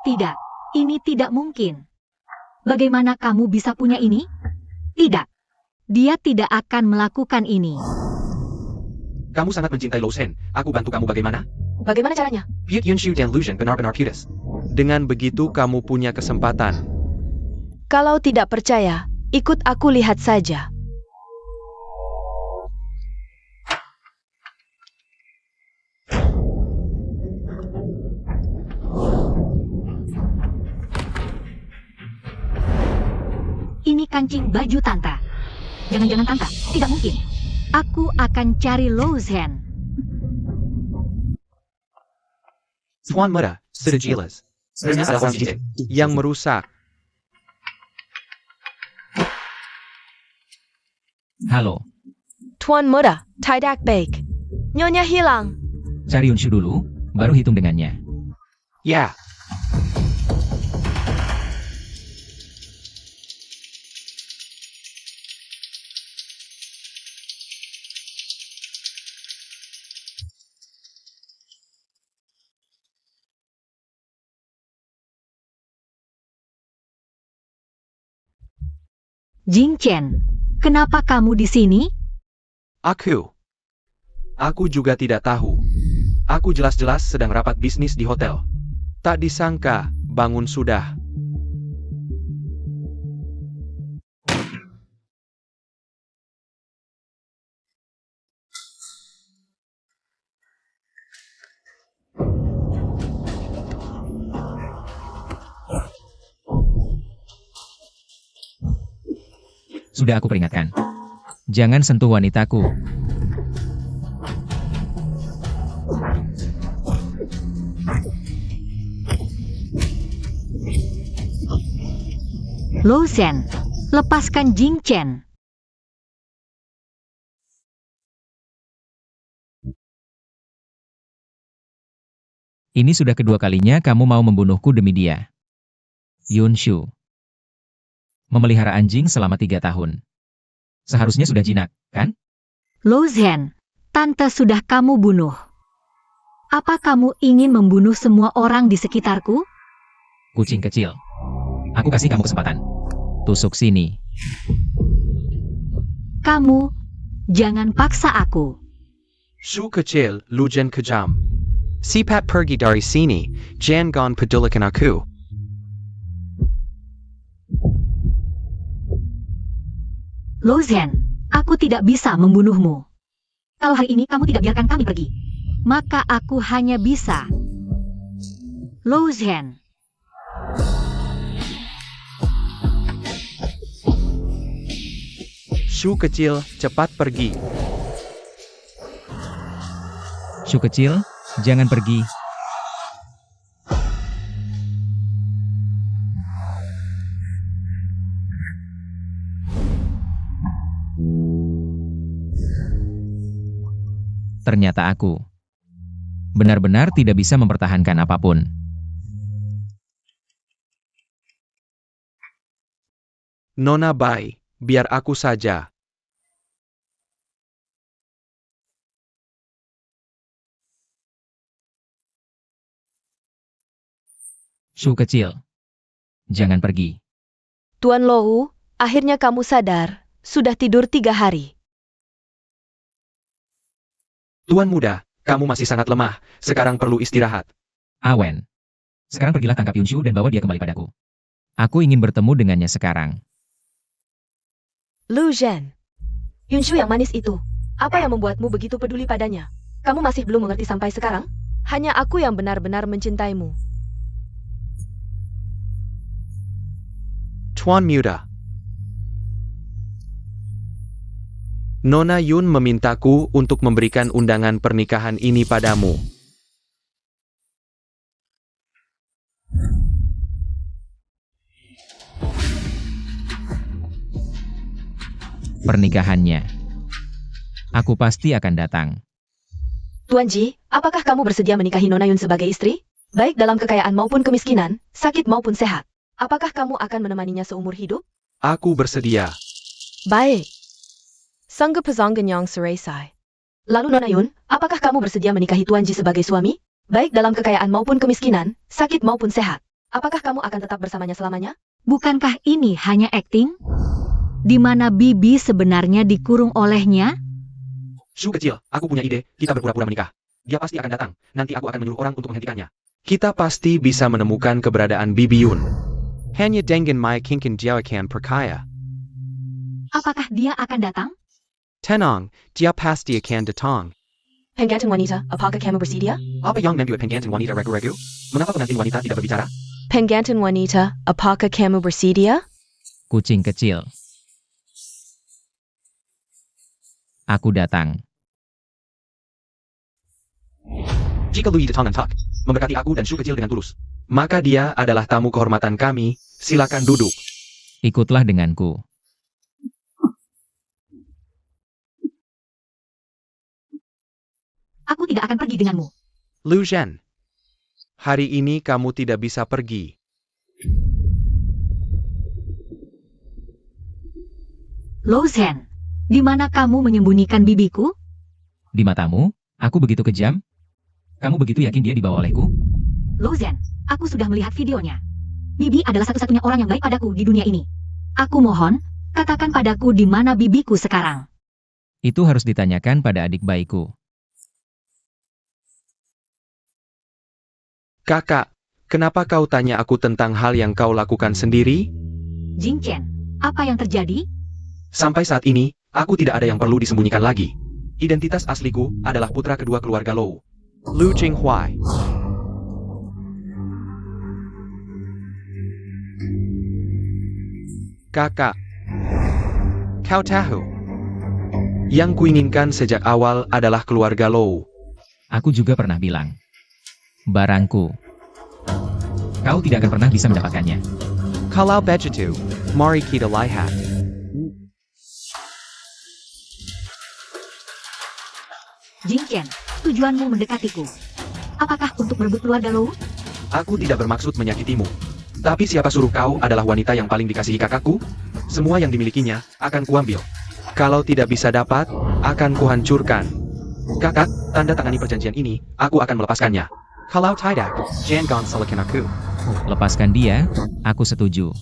Tidak, ini tidak mungkin. Bagaimana kamu bisa punya ini? Tidak. Dia tidak akan melakukan ini. Kamu sangat mencintai Lo Shen. Aku bantu kamu bagaimana? Bagaimana caranya? Pyut Yunshu dan Lu Zhen benar-benar putus. Dengan begitu kamu punya kesempatan. Kalau tidak percaya, ikut aku lihat saja. Ini kancing baju Tante. Jangan-jangan Tante, tidak mungkin. Aku akan cari Lo Zhen. Tuan Muda, sudah jelas. Ternyata ada orang jijik yang merusak. Halo, Tuan Muda, tidak baik. Nyonya hilang. cari Yunshu dulu, baru hitung dengannya. Ya, Jing Chen, kenapa kamu di sini? Aku juga tidak tahu. Aku jelas-jelas sedang rapat bisnis di hotel. Tak disangka, bangun sudah. Sudah aku peringatkan. Jangan sentuh wanitaku. Lo Zhen, lepaskan Jing Chen. Ini sudah kedua kalinya kamu mau membunuhku demi dia. Yunshu. Memelihara anjing selama 3 tahun. Seharusnya sudah jinak, kan? Lo Zhen, Tante sudah kamu bunuh. Apa kamu ingin membunuh semua orang di sekitarku? Kucing kecil. Aku kasih kamu kesempatan. Tusuk sini. Kamu, jangan paksa aku. Shu kecil, Lu Zhen kejam. Sipat pergi dari sini, jangan pedulikan aku. Lo Zhen, aku tidak bisa membunuhmu. Kalau hari ini kamu tidak biarkan kami pergi, maka aku hanya bisa. Lo Zhen. Shu kecil, cepat pergi. Shu kecil, jangan pergi. Ternyata aku benar-benar tidak bisa mempertahankan apapun. Nona Bai, biar aku saja. Shu kecil, jangan pergi. Tuan Lohu, akhirnya kamu sadar. Sudah tidur 3 hari. Tuan muda, kamu masih sangat lemah. Sekarang perlu istirahat. Awen, sekarang pergilah tangkap Yunshu dan bawa dia kembali padaku. Aku ingin bertemu dengannya sekarang. Lu Zhen. Yunshu yang manis itu. Apa yang membuatmu begitu peduli padanya? Kamu masih belum mengerti sampai sekarang? Hanya aku yang benar-benar mencintaimu. Tuan muda. Nona Yun memintaku untuk memberikan undangan pernikahan ini padamu. Pernikahannya. Aku pasti akan datang. Tuan Ji, apakah kamu bersedia menikahi Nona Yun sebagai istri? Baik dalam kekayaan maupun kemiskinan, sakit maupun sehat. Apakah kamu akan menemaninya seumur hidup? Aku bersedia. Baik. Sanggup Pezongganyang Seresai. Lalu Nona Yun, apakah kamu bersedia menikahi Tuan Ji sebagai suami? Baik dalam kekayaan maupun kemiskinan, sakit maupun sehat. Apakah kamu akan tetap bersamanya selamanya? Bukankah ini hanya akting? Di mana Bibi sebenarnya dikurung olehnya? Shu kecil, aku punya ide, kita berpura-pura menikah. Dia pasti akan datang, nanti aku akan menyuruh orang untuk menghentikannya. Kita pasti bisa menemukan keberadaan Bibi Yun. Hanya dengan Maya Kinkin Jiawakan perkaya. Apakah dia akan datang? Tenang, dia pasti akan datang. Penggantin wanita, apakah kamu bersedia? Apa yang membuat penggantin wanita ragu-ragu? Mengapa pengantin wanita tidak berbicara? Penggantin wanita, apakah kamu bersedia? Kucing kecil. Aku datang. Jika Lui datang tak, memberkati aku dan Shu kecil dengan tulus, maka dia adalah tamu kehormatan kami, silakan duduk. Ikutlah denganku. Aku tidak akan pergi denganmu. Lu Zhen, hari ini kamu tidak bisa pergi. Lou Zhen, di mana kamu menyembunyikan bibiku? Di matamu, aku begitu kejam? Kamu begitu yakin dia dibawa olehku? Lou Zhen, aku sudah melihat videonya. Bibi adalah satu-satunya orang yang baik padaku di dunia ini. Aku mohon, katakan padaku di mana bibiku sekarang. Itu harus ditanyakan pada adik bayiku. Kakak, kenapa kau tanya aku tentang hal yang kau lakukan sendiri? Jing Chen, apa yang terjadi? Sampai saat ini, aku tidak ada yang perlu disembunyikan lagi. Identitas asliku adalah putra kedua keluarga Lou. Lu Jinghuai. Kakak, kau tahu? Yang kuinginkan sejak awal adalah keluarga Lou. Aku juga pernah bilang. Barangku. Kau tidak akan pernah bisa mendapatkannya. Kalau begitu, mari kita lihat. Jing Chen, tujuanmu mendekatiku. Apakah untuk merebut keluarga Lou? Aku tidak bermaksud menyakitimu. Tapi siapa suruh kau adalah wanita yang paling dikasihi kakakku? Semua yang dimilikinya akan kuambil. Kalau tidak bisa dapat, akan kuhancurkan. Kakak, tanda tangani perjanjian ini, aku akan melepaskannya. Kalau tidak, jangan salahkan aku. Lepaskan dia, aku setuju.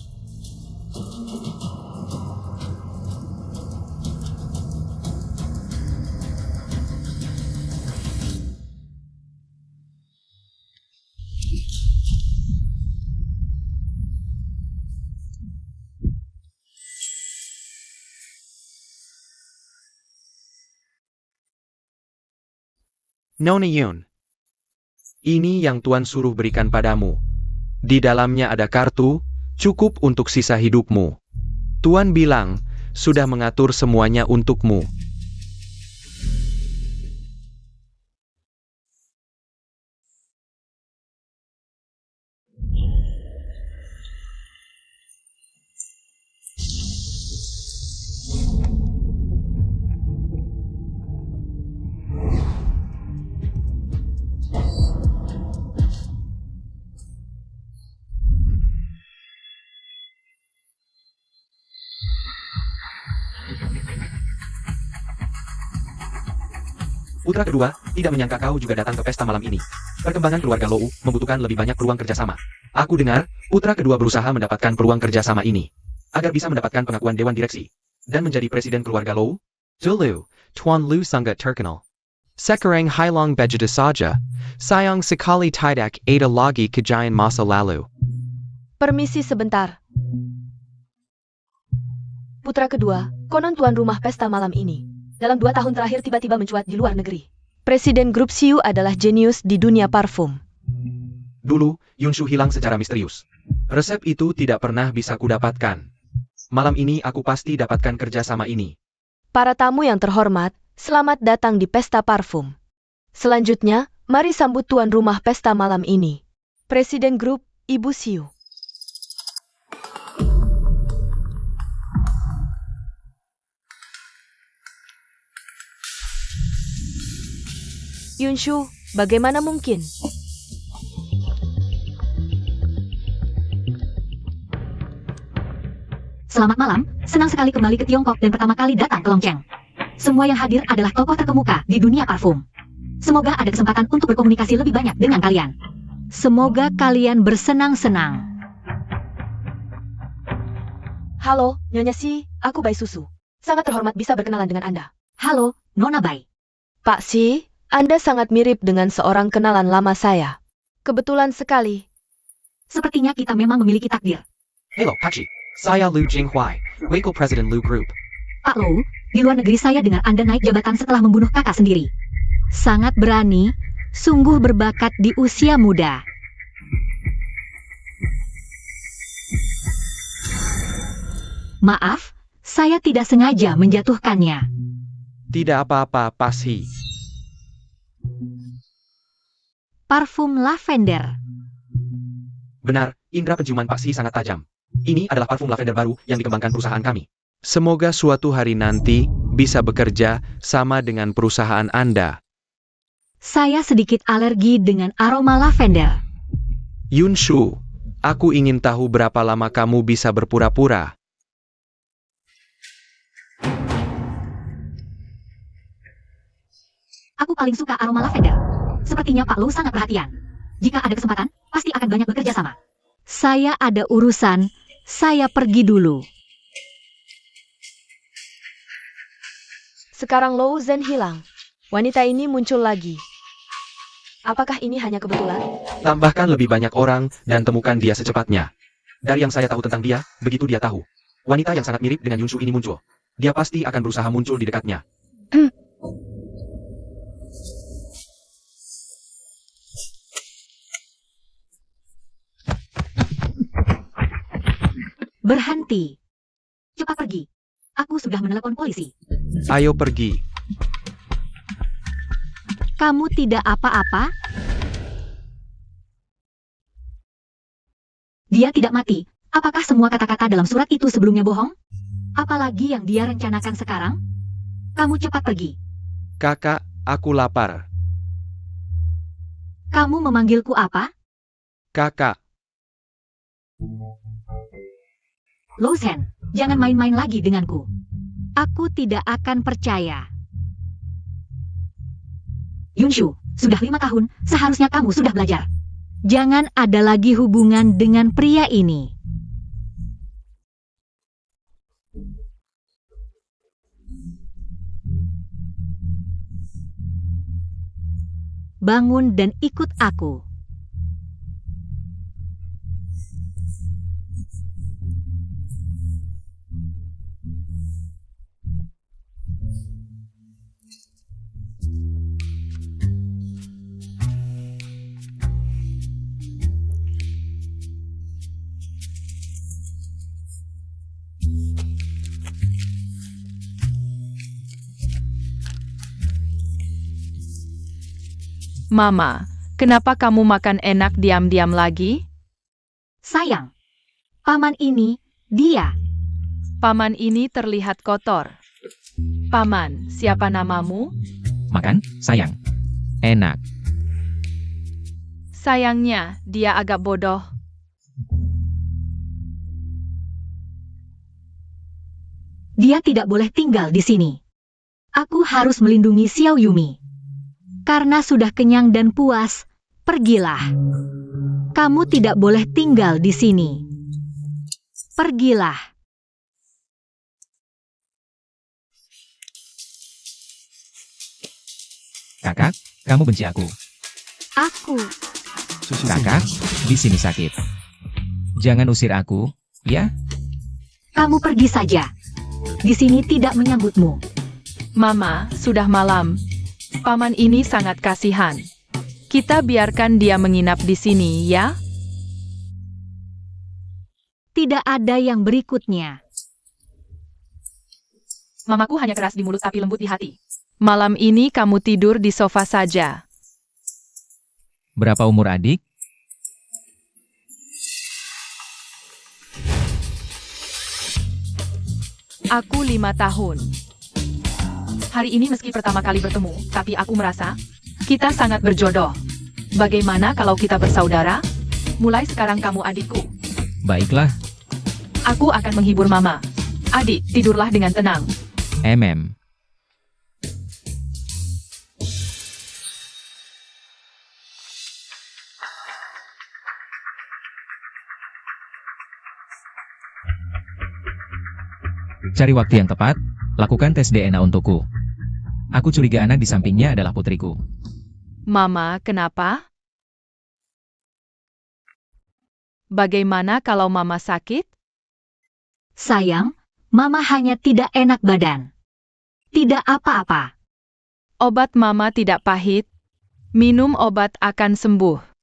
Nona Yun. Ini yang Tuan suruh berikan padamu. Di dalamnya ada kartu, cukup untuk sisa hidupmu. Tuan bilang, sudah mengatur semuanya untukmu. Putra kedua, tidak menyangka kau juga datang ke pesta malam ini. Perkembangan keluarga Lou membutuhkan lebih banyak peluang kerjasama. Aku dengar, putra kedua berusaha mendapatkan peluang kerjasama ini. Agar bisa mendapatkan pengakuan Dewan Direksi. Dan menjadi presiden keluarga Lou. Dulu, Tuan Lu sangat terkenal. Sekarang hilang begitu saja. Sayang sekali tidak ada lagi kejayaan masa lalu. Permisi sebentar. Putra kedua, konon tuan rumah pesta malam ini. Dalam 2 tahun terakhir tiba-tiba mencuat di luar negeri. Presiden grup Xiu adalah jenius di dunia parfum. Dulu, Yunshu hilang secara misterius. Resep itu tidak pernah bisa kudapatkan. Malam ini aku pasti dapatkan kerjasama ini. Para tamu yang terhormat, selamat datang di pesta parfum. Selanjutnya, mari sambut tuan rumah pesta malam ini. Presiden grup, Ibu Xiu. Yunshu, bagaimana mungkin? Selamat malam, senang sekali kembali ke Tiongkok dan pertama kali datang ke Longcheng. Semua yang hadir adalah tokoh terkemuka di dunia parfum. Semoga ada kesempatan untuk berkomunikasi lebih banyak dengan kalian. Semoga kalian bersenang-senang. Halo, Nyonya Si, aku Bai Susu. Sangat terhormat bisa berkenalan dengan Anda. Halo, Nona Bai. Pak Si, Anda sangat mirip dengan seorang kenalan lama saya. Kebetulan sekali. Sepertinya kita memang memiliki takdir. Hello, Pachi. Saya Lu Jinghuai, Wakil President Lu Group. Pak Lou, di luar negeri saya dengar Anda naik jabatan setelah membunuh kakak sendiri. Sangat berani, sungguh berbakat di usia muda. Maaf, saya tidak sengaja menjatuhkannya. Tidak apa-apa, Pasi. Parfum lavender. Benar, indera penciuman Pasi sangat tajam. Ini adalah parfum lavender baru yang dikembangkan perusahaan kami. Semoga suatu hari nanti bisa bekerja sama dengan perusahaan Anda. Saya sedikit alergi dengan aroma lavender. Yunshu, aku ingin tahu berapa lama kamu bisa berpura-pura. Aku paling suka aroma lavender. Sepertinya Pak Lou sangat perhatian. Jika ada kesempatan, pasti akan banyak bekerja sama. Saya ada urusan, saya pergi dulu. Sekarang Lou Zhen hilang. Wanita ini muncul lagi. Apakah ini hanya kebetulan? Tambahkan lebih banyak orang dan temukan dia secepatnya. Dari yang saya tahu tentang dia, begitu dia tahu. Wanita yang sangat mirip dengan Yunshu ini muncul. Dia pasti akan berusaha muncul di dekatnya. Berhenti. Cepat pergi. Aku sudah menelepon polisi. Ayo pergi. Kamu tidak apa-apa? Dia tidak mati. Apakah semua kata-kata dalam surat itu sebelumnya bohong? Apalagi yang dia rencanakan sekarang? Kamu cepat pergi. Kakak, aku lapar. Kamu memanggilku apa? Kakak, Lou Zhen, jangan main-main lagi denganku. Aku tidak akan percaya. Yunshu, sudah 5 tahun, seharusnya kamu sudah belajar. Jangan ada lagi hubungan dengan pria ini. Bangun dan ikut aku. Mama, kenapa kamu makan enak diam-diam lagi? Sayang, paman ini, dia. Paman ini terlihat kotor. Paman, siapa namamu? Makan, sayang. Enak. Sayangnya, dia agak bodoh. Dia tidak boleh tinggal di sini. Aku harus melindungi Xiao Yumi. Karena sudah kenyang dan puas, pergilah. Kamu tidak boleh tinggal di sini. Pergilah. Kakak, kamu benci aku. Aku. Kakak, di sini sakit. Jangan usir aku, ya? Kamu pergi saja. Di sini tidak menyambutmu. Mama, sudah malam. Paman ini sangat kasihan. Kita biarkan dia menginap di sini, ya? Tidak ada yang berikutnya. Mamaku hanya keras di mulut tapi lembut di hati. Malam ini kamu tidur di sofa saja. Berapa umur adik? Aku 5 tahun. Hari ini meski pertama kali bertemu, tapi aku merasa kita sangat berjodoh. Bagaimana kalau kita bersaudara? Mulai sekarang kamu adikku. Baiklah, Aku akan menghibur mama. Adik, tidurlah dengan tenang. MM. Cari waktu yang tepat, lakukan tes DNA untukku. Aku curiga anak di sampingnya adalah putriku. Mama, kenapa? Bagaimana kalau Mama sakit? Sayang, Mama hanya tidak enak badan. Tidak apa-apa. Obat Mama tidak pahit. Minum obat akan sembuh.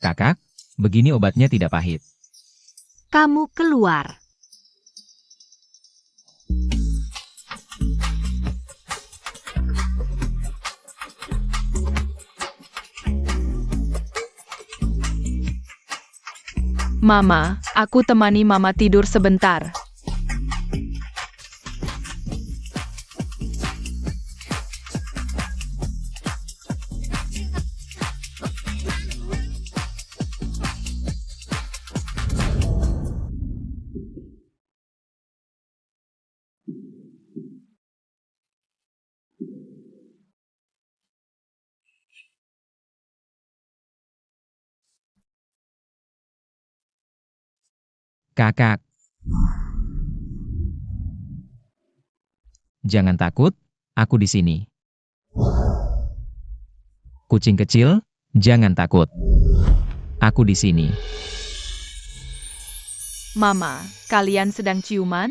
Kakak, begini obatnya tidak pahit. Kamu keluar. Mama, aku temani Mama tidur sebentar. Kakak. Jangan takut, aku di sini. Kucing kecil, jangan takut. Aku di sini. Mama, kalian sedang ciuman?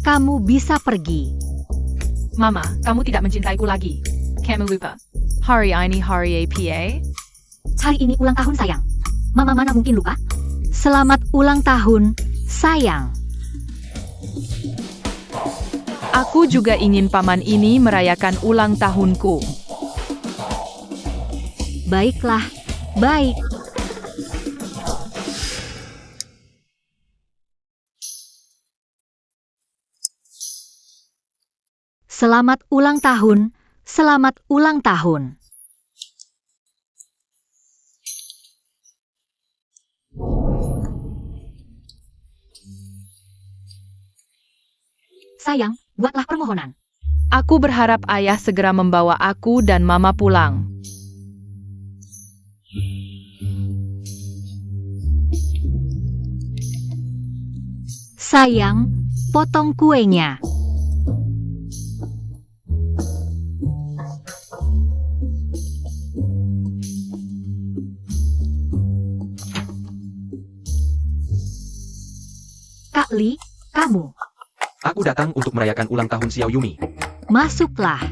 Kamu bisa pergi. Mama, kamu tidak mencintaiku lagi. Kamu lupa. Hari ini hari apa? Hari ini ulang tahun sayang. Mama mana mungkin lupa? Selamat ulang tahun, sayang. Aku juga ingin paman ini merayakan ulang tahunku. Baiklah, baik. Selamat ulang tahun, selamat ulang tahun. Sayang, buatlah permohonan. Aku berharap ayah segera membawa aku dan mama pulang. Sayang, potong kuenya. Kak Li, kamu. Aku datang untuk merayakan ulang tahun Xiao Yumi. Masuklah.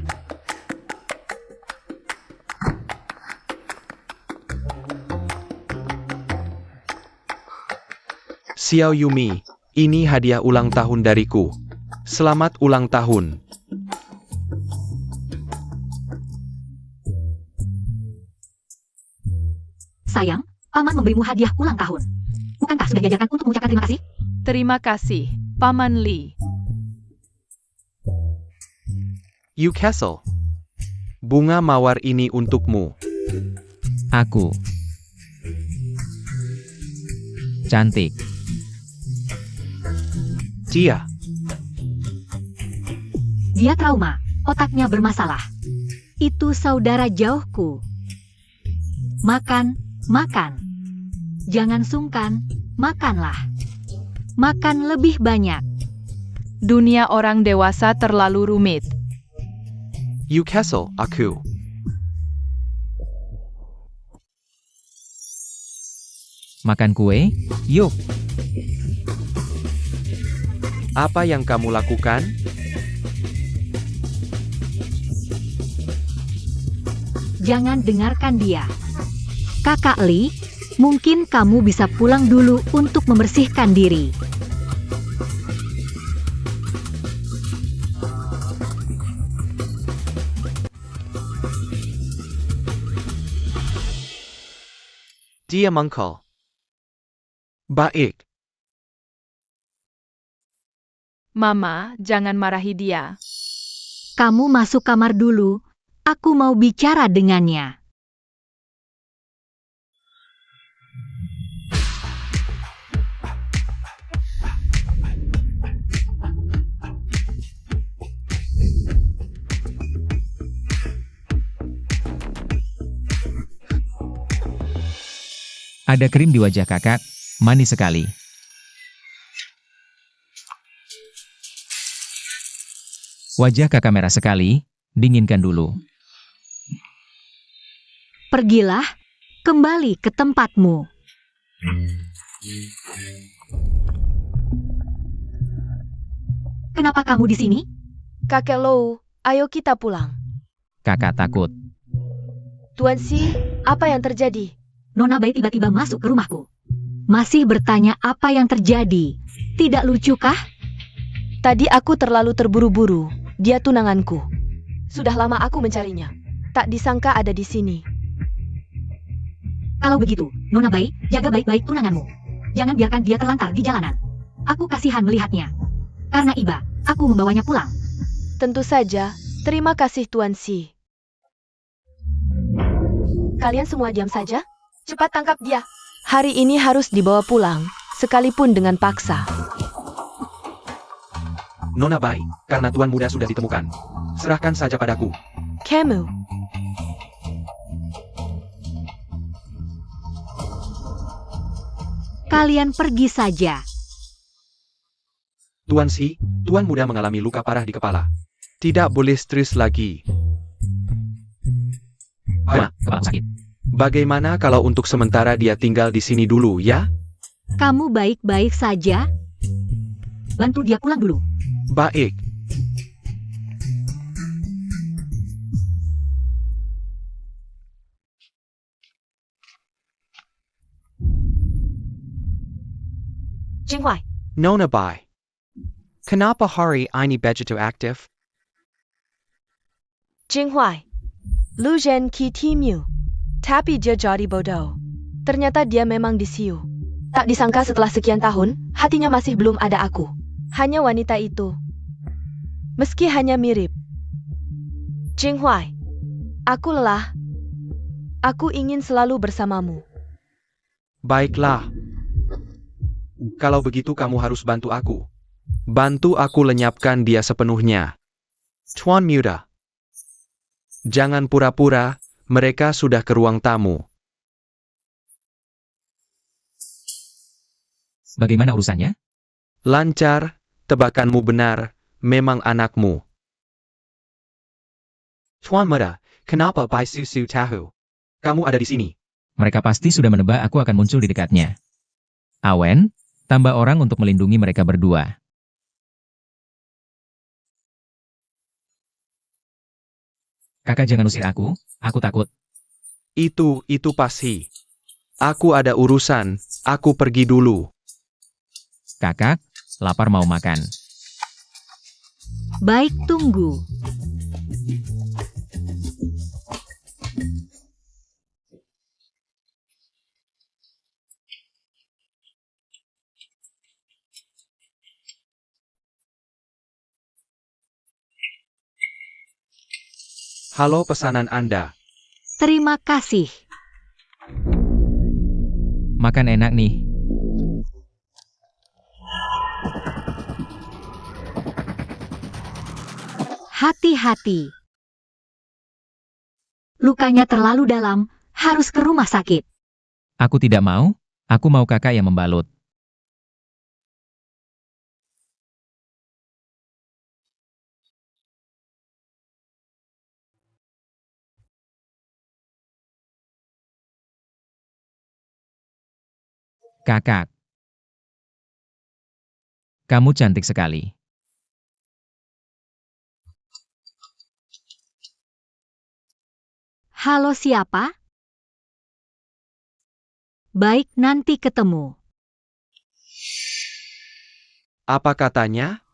Xiao Yumi, ini hadiah ulang tahun dariku. Selamat ulang tahun. Sayang, paman memberimu hadiah ulang tahun. Bukankah sudah diajarkan untuk mengucapkan terima kasih? Terima kasih, Paman Li. Yu Castle. Bunga mawar ini untukmu. Aku. Cantik. Dia. Dia trauma, otaknya bermasalah. Itu saudara jauhku. Makan, makan. Jangan sungkan, makanlah. Makan lebih banyak. Dunia orang dewasa terlalu rumit. Yu Castle, aku. Makan kue? Yuk. Apa yang kamu lakukan? Jangan dengarkan dia. Kakak Li, mungkin kamu bisa pulang dulu untuk membersihkan diri. Dia mengkol. Baik. Mama, jangan marahi dia. Kamu masuk kamar dulu. Aku mau bicara dengannya. Ada krim di wajah kakak, manis sekali. Wajah kakak merah sekali, dinginkan dulu. Pergilah, kembali ke tempatmu. Kenapa kamu di sini? Kakek Lou, ayo kita pulang. Kakak takut. Tuan Si, apa yang terjadi? Nona Bai tiba-tiba masuk ke rumahku. Masih bertanya apa yang terjadi. Tidak lucu kah? Tadi aku terlalu terburu-buru. Dia tunanganku. Sudah lama aku mencarinya. Tak disangka ada di sini. Kalau begitu, Nona Bai, jaga baik-baik tunanganmu. Jangan biarkan dia terlantar di jalanan. Aku kasihan melihatnya. Karena iba, aku membawanya pulang. Tentu saja. Terima kasih Tuan Si. Kalian semua diam saja? Cepat tangkap dia. Hari ini harus dibawa pulang, sekalipun dengan paksa. Nona Bai, karena tuan muda sudah ditemukan. Serahkan saja padaku. Kamu. Kalian pergi saja. Tuan Si, tuan muda mengalami luka parah di kepala. Tidak boleh stres lagi. Kepala sakit. Bagaimana kalau untuk sementara dia tinggal di sini dulu, ya? Kamu baik-baik saja? Bantu dia pulang dulu. Baik. Jinghuai. Nona Bai. Kenapa hari ini begitu aktif? Jinghuai. Lu Zhen Qi Timu. Tapi dia jadi bodoh. Ternyata dia memang disiu. Tak disangka setelah sekian tahun, hatinya masih belum ada aku. Hanya wanita itu. Meski hanya mirip. Jinghuai. Aku lelah. Aku ingin selalu bersamamu. Baiklah. Kalau begitu kamu harus bantu aku. Bantu aku lenyapkan dia sepenuhnya. Tuan Muda. Jangan pura-pura, mereka sudah ke ruang tamu. Bagaimana urusannya? Lancar, tebakanmu benar, memang anakmu. Tuan Muda, kenapa Bai Susu tahu? Kamu ada di sini. Mereka pasti sudah menebak aku akan muncul di dekatnya. Awen, tambah orang untuk melindungi mereka berdua. Kakak jangan usir aku takut. Itu pasti. Aku ada urusan, aku pergi dulu. Kakak, lapar mau makan. Baik, tunggu. Halo, pesanan Anda. Terima kasih. Makan enak nih. Hati-hati. Lukanya terlalu dalam, harus ke rumah sakit. Aku tidak mau, aku mau kakak yang membalut. Kakak. Kamu cantik sekali. Halo, siapa? Baik, nanti ketemu. Apa katanya?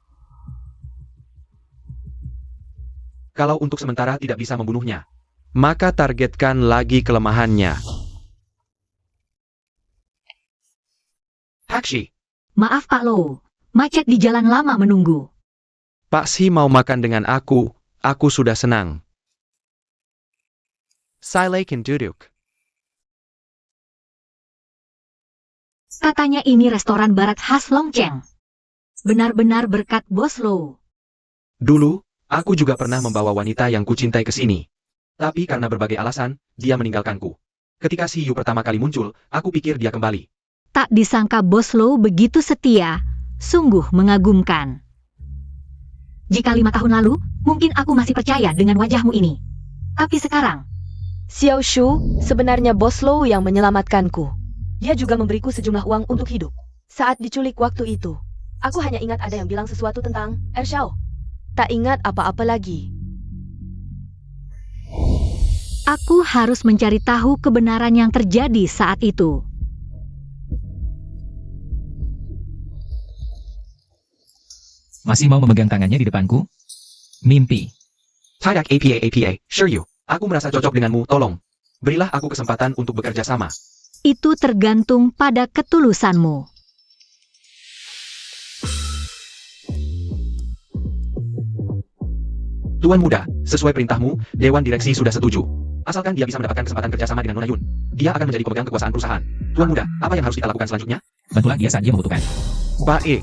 Kalau untuk sementara tidak bisa membunuhnya, maka targetkan lagi kelemahannya. Hakshi, Maaf Pak Lo, macet di jalan lama menunggu. Pak Si mau makan dengan aku aku sudah senang. Silakan duduk. Katanya ini restoran barat khas Longcheng. Benar-benar berkat Bos Low. Dulu, aku juga pernah membawa wanita yang kucintai ke sini. Tapi karena berbagai alasan, dia meninggalkanku. Ketika si Yu pertama kali muncul, aku pikir dia kembali. Tak disangka Bos Low begitu setia, sungguh mengagumkan. Jika 5 tahun lalu, mungkin aku masih percaya dengan wajahmu ini. Tapi sekarang, Xiao Shu, sebenarnya Bos Low yang menyelamatkanku. Dia juga memberiku sejumlah uang untuk hidup. Saat diculik waktu itu, aku hanya ingat ada yang bilang sesuatu tentang Xiao. Tak ingat apa-apa lagi. aku harus mencari tahu kebenaran yang terjadi saat itu. Masih mau memegang tangannya di depanku? Mimpi. Tidak apa, sure you. Aku merasa cocok denganmu, tolong. Berilah aku kesempatan untuk bekerja sama. Itu tergantung pada ketulusanmu. Tuan muda, sesuai perintahmu, Dewan Direksi sudah setuju. Asalkan dia bisa mendapatkan kesempatan kerjasama dengan Nona Yun, dia akan menjadi pemegang kekuasaan perusahaan. Tuan muda, apa yang harus kita lakukan selanjutnya? Bantulah dia saat dia membutuhkan. Baik.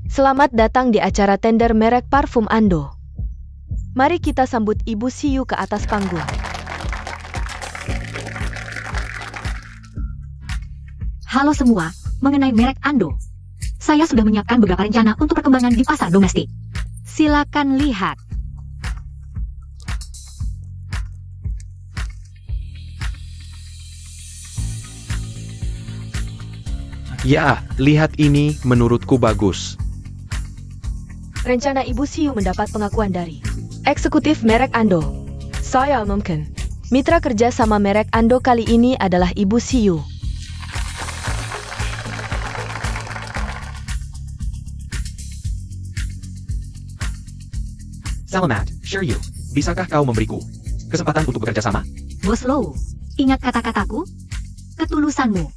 Selamat datang di acara tender merek parfum Ando. Mari kita sambut Ibu Siyu ke atas panggung. Halo semua, mengenai merek Ando. Saya sudah menyiapkan beberapa rencana untuk perkembangan di pasar domestik. Silakan lihat. Ya, lihat ini menurutku bagus. Rencana Ibu Siyu mendapat pengakuan dari eksekutif merek Ando. Saya umumkan. Mitra kerja sama merek Ando kali ini adalah Ibu Siyu. Selamat, sure you. Bisakah kau memberiku kesempatan untuk bekerja sama? Bos Low, ingat kata-kataku? Ketulusanmu.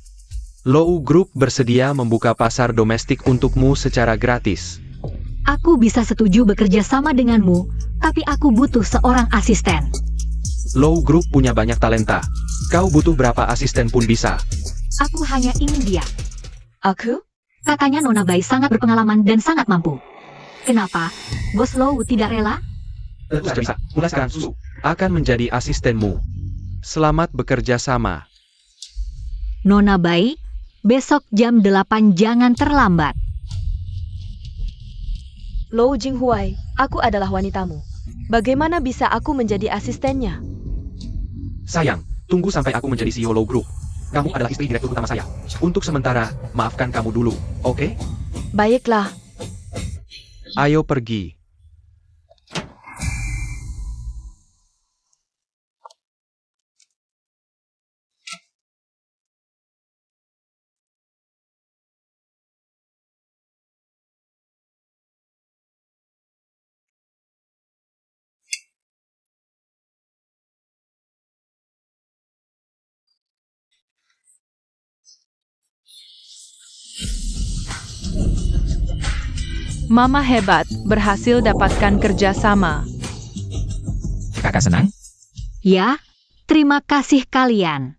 Low Group bersedia membuka pasar domestik untukmu secara gratis. Aku bisa setuju bekerja sama denganmu, tapi aku butuh seorang asisten. Low Group punya banyak talenta. Kau butuh berapa asisten pun bisa. Aku hanya ingin dia. Aku? Katanya Nona Bai sangat berpengalaman dan sangat mampu. Kenapa? Bos Low tidak rela? Tentu saja bisa. Mulai sekarang, Susu. Akan menjadi asistenmu. Selamat bekerja sama. Nona Bai, besok jam 8 jangan terlambat. Lou Jinghuai, aku adalah wanitamu. Bagaimana bisa aku menjadi asistennya? Sayang, tunggu sampai aku menjadi CEO Low Group. Kamu adalah istri direktur utama saya. Untuk sementara, maafkan kamu dulu, oke? Baiklah. Ayo pergi. Mama hebat, berhasil dapatkan kerjasama. Kakak senang? Ya, terima kasih kalian.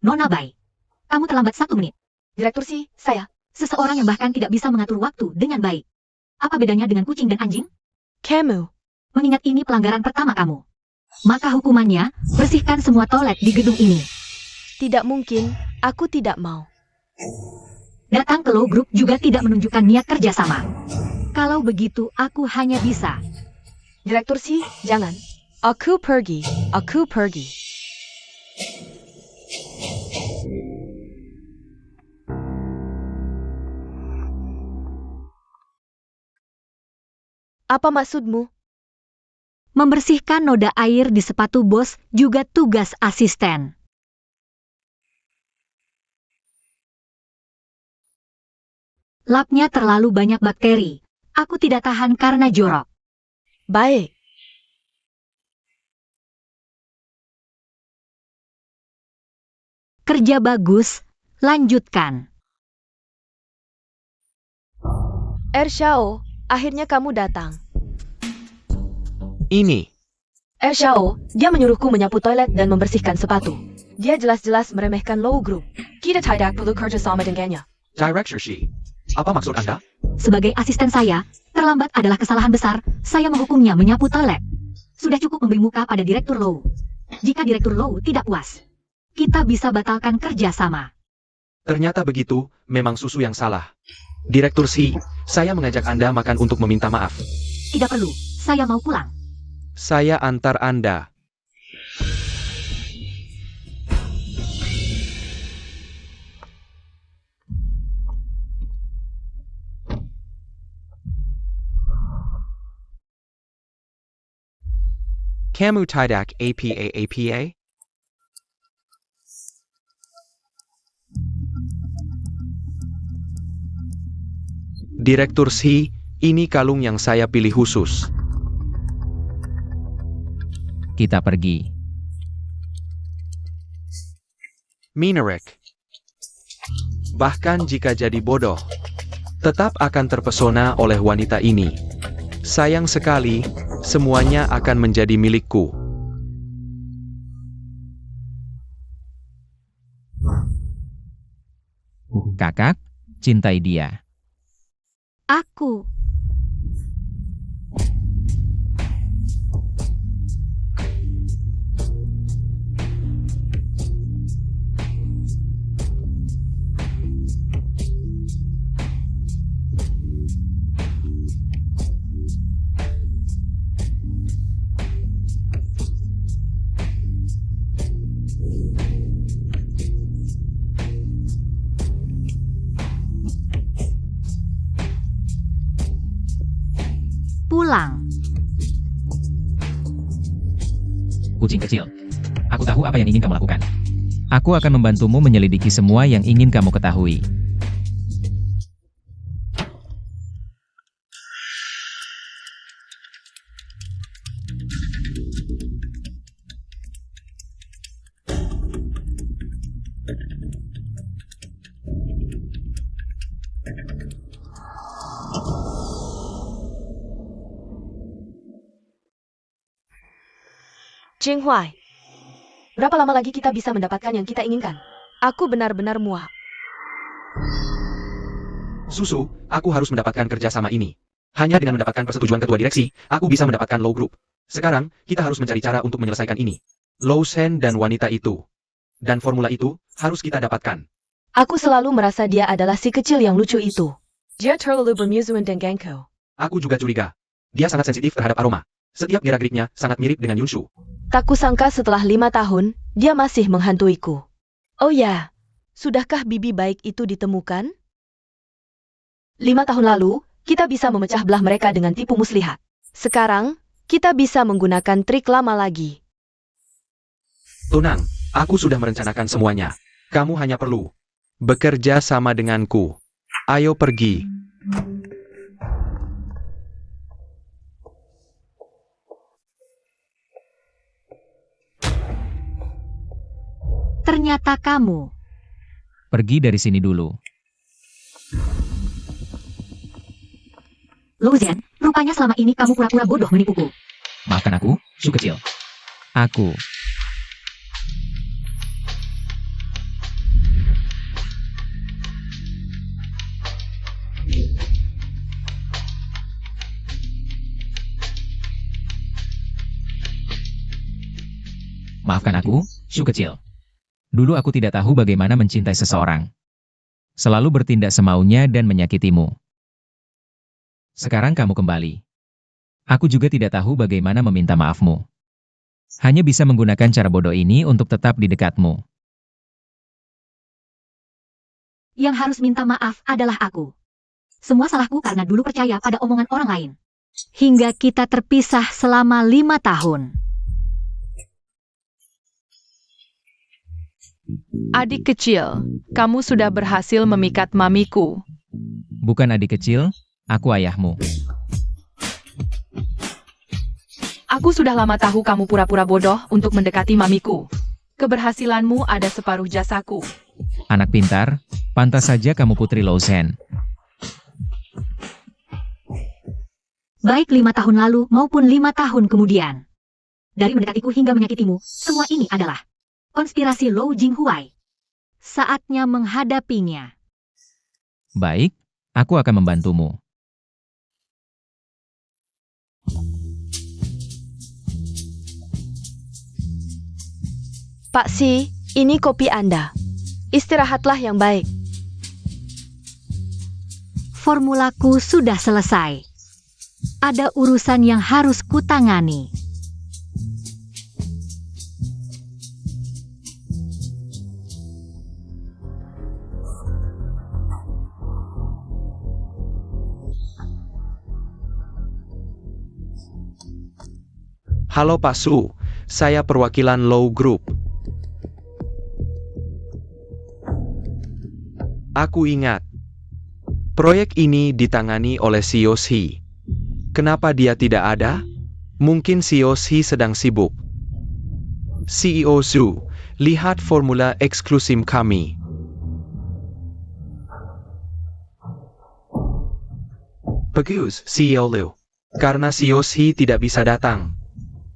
Nona Bai, kamu terlambat 1 menit. Direktur Si, saya. Seseorang yang bahkan tidak bisa mengatur waktu dengan baik. Apa bedanya dengan kucing dan anjing? Kamu. Mengingat ini pelanggaran pertama kamu. Maka hukumannya, bersihkan semua toilet di gedung ini. Tidak mungkin, aku tidak mau. Datang ke Low Group juga tidak menunjukkan niat kerjasama. Kalau begitu, aku hanya bisa. Direktur Si, jangan. Aku pergi. Aku pergi. Apa maksudmu? Membersihkan noda air di sepatu bos juga tugas asisten. Lapnya terlalu banyak bakteri. Aku tidak tahan karena jorok. Baik. Kerja bagus, lanjutkan. Xiao, akhirnya kamu datang. Ini. Xiao, dia menyuruhku menyapu toilet dan membersihkan sepatu. Dia jelas-jelas meremehkan Low Group. Kita tidak perlu kerja sama dengannya. Director Shi, apa maksud Anda? Sebagai asisten saya, terlambat adalah kesalahan besar. Saya menghukumnya menyapu toilet. Sudah cukup memberi muka pada Direktur Low. Jika Direktur Low tidak puas, kita bisa batalkan kerjasama. Ternyata begitu, memang susu yang salah. Direktur Shi, saya mengajak Anda makan untuk meminta maaf. Tidak perlu, saya mau pulang. Saya antar Anda. Kamu tidak apa-apa? Direktur Shi, ini kalung yang saya pilih khusus. Kita pergi. Minarik. Bahkan jika jadi bodoh, tetap akan terpesona oleh wanita ini. Sayang sekali, semuanya akan menjadi milikku. Kakak, cintai dia. Aku. Pulang. Kucing kecil. Aku tahu apa yang ingin kamu lakukan. Aku akan membantumu menyelidiki semua yang ingin kamu ketahui. Jinghuai, berapa lama lagi kita bisa mendapatkan yang kita inginkan? Aku benar-benar muak. Susu, aku harus mendapatkan kerjasama ini. Hanya dengan mendapatkan persetujuan ketua direksi, aku bisa mendapatkan Low Group. Sekarang, kita harus mencari cara untuk menyelesaikan ini. Low Shen dan wanita itu. Dan formula itu, harus kita dapatkan. Aku selalu merasa dia adalah si kecil yang lucu itu. Dia terlalu bermusuhan denganku. Aku juga curiga. Dia sangat sensitif terhadap aroma. Setiap gerak-geriknya sangat mirip dengan Yunshu. Tak kusangka setelah 5 tahun, dia masih menghantuiku. Oh ya, sudahkah bibi baik itu ditemukan? 5 tahun lalu, kita bisa memecah belah mereka dengan tipu muslihat. Sekarang, kita bisa menggunakan trik lama lagi. Tenang, aku sudah merencanakan semuanya. Kamu hanya perlu Bekerja sama denganku. Ayo pergi. Ternyata kamu. Pergi dari sini dulu. Lozan, rupanya selama ini kamu pura-pura bodoh menipuku. Maafkan aku, Su kecil. Aku. Maafkan aku, Su kecil. Dulu aku tidak tahu bagaimana mencintai seseorang. Selalu bertindak semaunya dan menyakitimu. Sekarang kamu kembali. Aku juga tidak tahu bagaimana meminta maafmu. Hanya bisa menggunakan cara bodoh ini untuk tetap di dekatmu. Yang harus minta maaf adalah aku. Semua salahku karena dulu percaya pada omongan orang lain. Hingga kita terpisah selama 5 tahun. Adik kecil, kamu sudah berhasil memikat mamiku. Bukan adik kecil, aku ayahmu. Aku sudah lama tahu kamu pura-pura bodoh untuk mendekati mamiku. Keberhasilanmu ada separuh jasaku. Anak pintar, pantas saja kamu putri Lozan. Baik 5 tahun lalu maupun 5 tahun kemudian. Dari mendekatiku hingga menyakitimu, semua ini adalah konspirasi Lou Jinghuai. Saatnya menghadapinya. Baik, aku akan membantumu. Pak Si, ini kopi Anda. Istirahatlah yang baik. Formulaku sudah selesai. Ada urusan yang harus kutangani. Halo Pak Su, saya perwakilan Lou Group. Aku ingat. Proyek ini ditangani oleh CEO Shi. Kenapa dia tidak ada? Mungkin CEO Shi sedang sibuk. CEO Zhu, lihat formula eksklusif kami. Bagus, CEO Liu. Karena CEO Shi tidak bisa datang.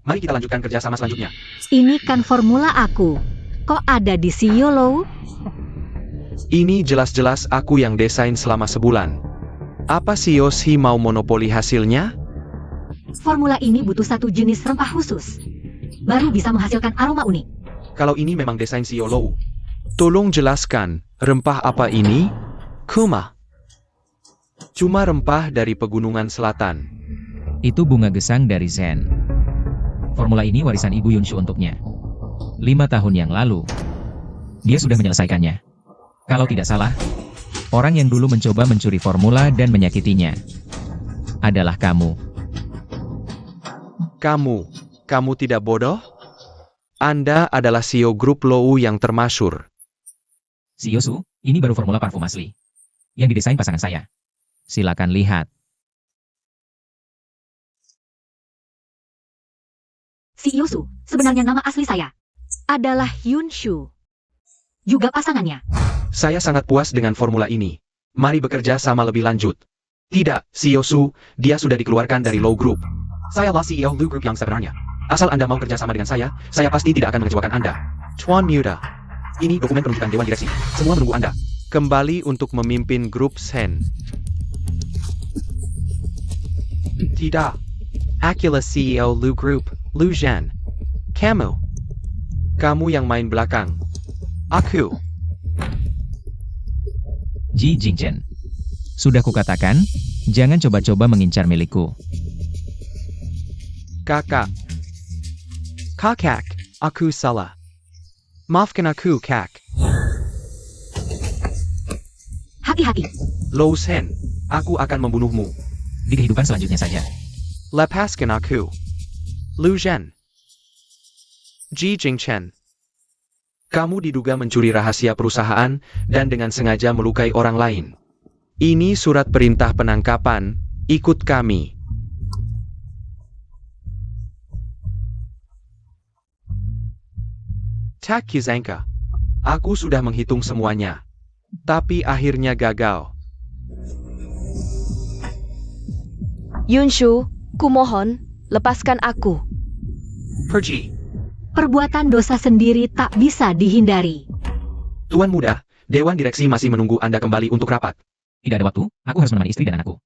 Mari kita lanjutkan kerjasama selanjutnya. Ini kan formula aku. Kok ada di CEO Lou? Ini jelas-jelas aku yang desain selama sebulan. Apa CEO Shi mau monopoli hasilnya? Formula ini butuh satu jenis rempah khusus. Baru bisa menghasilkan aroma unik. Kalau ini memang desain CEO Lou. Tolong jelaskan, rempah apa ini? Kuma. Cuma rempah dari pegunungan selatan. Itu bunga gesang dari Zen. Formula ini warisan Ibu Yunshu untuknya. 5 tahun yang lalu, dia sudah menyelesaikannya. Kalau tidak salah, orang yang dulu mencoba mencuri formula dan menyakitinya adalah kamu. Kamu tidak bodoh? Anda adalah CEO grup Lou yang termasyur. CEO Su, ini baru formula parfum asli yang didesain pasangan saya. Silakan lihat. CEO Su, sebenarnya nama asli saya adalah Yunshu. Juga pasangannya. Saya sangat puas dengan formula ini. Mari bekerja sama lebih lanjut. Tidak, CEO Su, dia sudah dikeluarkan dari Lou Group. Sayalah CEO Lou Group yang sebenarnya. Asal Anda mau kerja sama dengan saya pasti tidak akan mengecewakan Anda. Tuan Muda, Ini dokumen penunjukan Dewan Direksi. Semua menunggu Anda. kembali untuk memimpin grup Sen. Tidak. Akulah CEO Lu Group, Lu Zhen. Kamu yang main belakang. Aku. Ji Jingchen. Sudah kukatakan, jangan coba-coba mengincar milikku. Kakak, aku salah. Maafkan aku, Kak. Hati-hati. Lou Shen, aku akan membunuhmu. Di kehidupan selanjutnya saja. Lepaskan aku. Lu Zhen. Ji Jingchen. Kamu diduga mencuri rahasia perusahaan dan dengan sengaja melukai orang lain. Ini surat perintah penangkapan. Ikut kami. Tak Kizanka. Aku sudah menghitung semuanya. Tapi akhirnya gagal. Yunshu, kumohon, lepaskan aku. Pergi. Perbuatan dosa sendiri tak bisa dihindari. Tuan Muda, Dewan Direksi masih menunggu Anda kembali untuk rapat. Tidak ada waktu, aku harus menemani istri dan anakku.